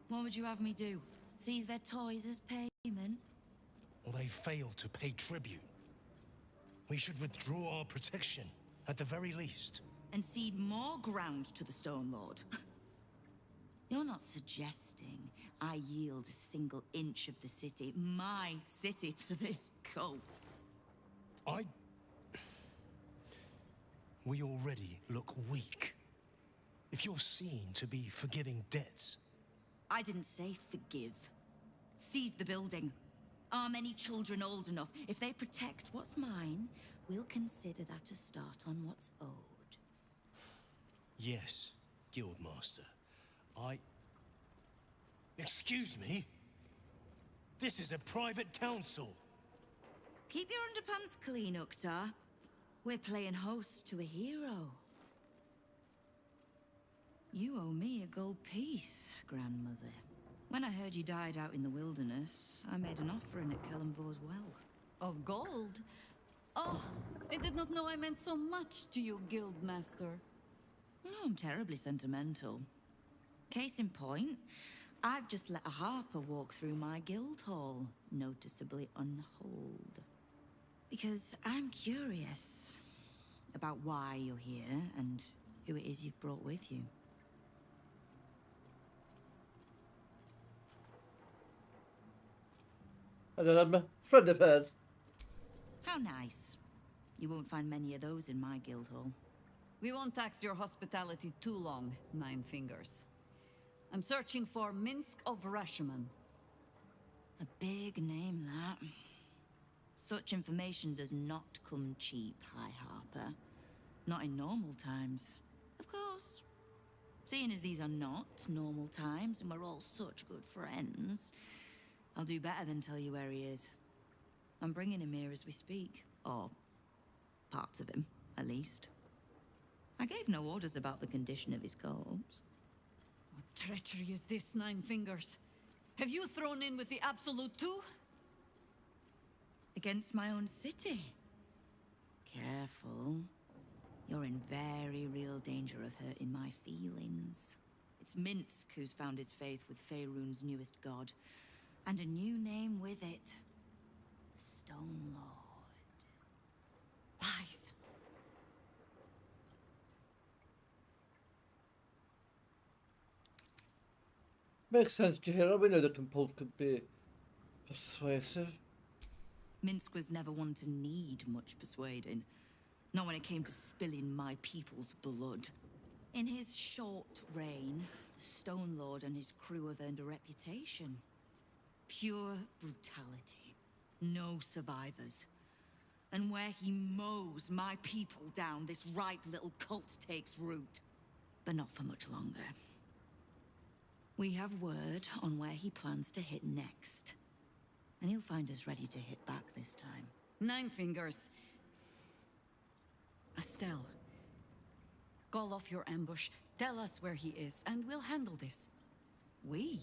What would you have me do? Seize their toys as payment? Or they failed to pay tribute. We should withdraw our protection, at the very least. And cede more ground to the Stone Lord? You're not suggesting I yield a single inch of the city, my city, to this cult? We already look weak. If you're seen to be forgiving debts... I didn't say forgive. Seize the building. Arm any children old enough. If they protect what's mine, we'll consider that a start on what's owed. Yes, Guildmaster. Excuse me? This is a private council. Keep your underpants clean, Ukta. We're playing host to a hero. You owe me a gold piece, grandmother. When I heard you died out in the wilderness, I made an offering at Kellenvor's well. Of gold? Oh, I did not know I meant so much to you, Guildmaster. Oh, I'm terribly sentimental. Case in point, I've just let a harper walk through my guild hall, noticeably unholed. Because I'm curious about why you're here and who it is you've brought with you. And then I'm a friend of hers. How nice. You won't find many of those in my guild hall. We won't tax your hospitality too long, Nine Fingers. I'm searching for Minsk of Rashomon. A big name, that. Such information does not come cheap, High Harper. Not in normal times. Of course. Seeing as these are not normal times and we're all such good friends, I'll do better than tell you where he is. I'm bringing him here as we speak. Or parts of him, at least. I gave no orders about the condition of his corpse. What treachery is this, Nine Fingers? Have you thrown in with the Absolute too? Against my own city. Careful. You're in very real danger of hurting my feelings. It's Minsk who's found his faith with Faerun's newest god. And a new name with it. The Stone Lord. Lies. Makes sense, Jahira. We know that Impulse could be persuasive. Minsk was never one to need much persuading. Not when it came to spilling my people's blood. In his short reign, the the Stone Lord and his crew have earned a reputation. Pure brutality. No survivors. And where he mows my people down, this ripe little cult takes root. But not for much longer. We have word on where he plans to hit next. And he'll find us ready to hit back this time. Nine Fingers. Estelle. Call off your ambush, tell us where he is, and we'll handle this. We?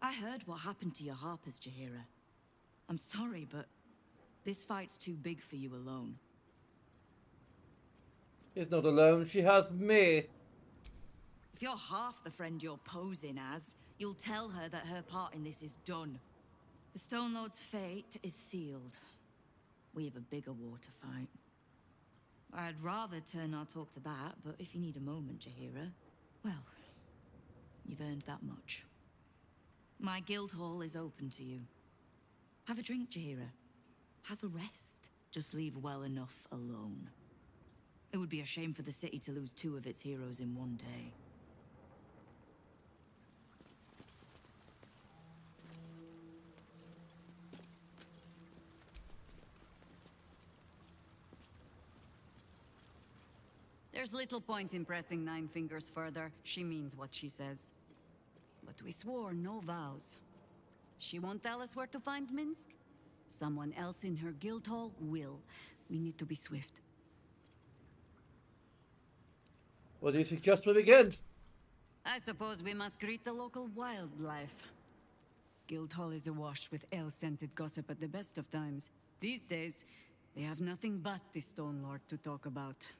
I heard what happened to your harpers, Jaheira. I'm sorry, but this fight's too big for you alone. She's not alone, she has me. If you're half the friend you're posing as, you'll tell her that her part in this is done. The Stone Lord's fate is sealed. We have a bigger war to fight. I'd rather turn our talk to that, but if you need a moment, Jaheira, well, you've earned that much. My guild hall is open to you. Have a drink, Jaheira. Have a rest. Just leave well enough alone. It would be a shame for the city to lose 2 of its heroes in one day. There's little point in pressing Nine Fingers further. She means what she says. But we swore no vows. She won't tell us where to find Minsk? Someone else in her guild hall will. We need to be swift. What do you suggest we begin? I suppose we must greet the local wildlife. Guildhall is awash with ale-scented gossip at the best of times. These days, they have nothing but the Stone Lord to talk about.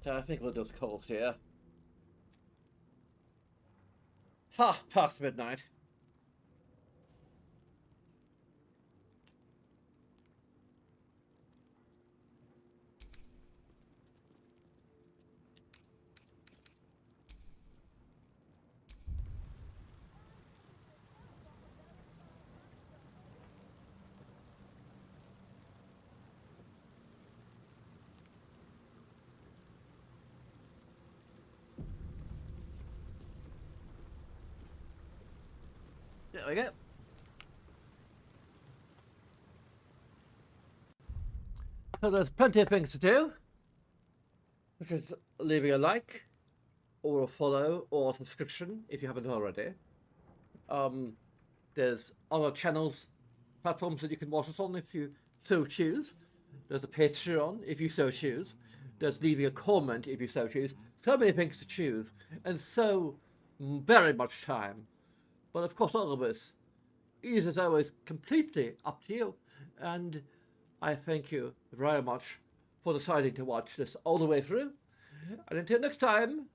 I think we'll just call it here. midnight. There we go. So there's plenty of things to do, which is leaving a like, or a follow, or a subscription if you haven't already. There's other channels, platforms that you can watch us on if you so choose. There's a Patreon if you so choose. There's leaving a comment if you so choose. So many things to choose, and so very much time. But of course, all of this is, as always, completely up to you. And I thank you very much for deciding to watch this all the way through. And until next time,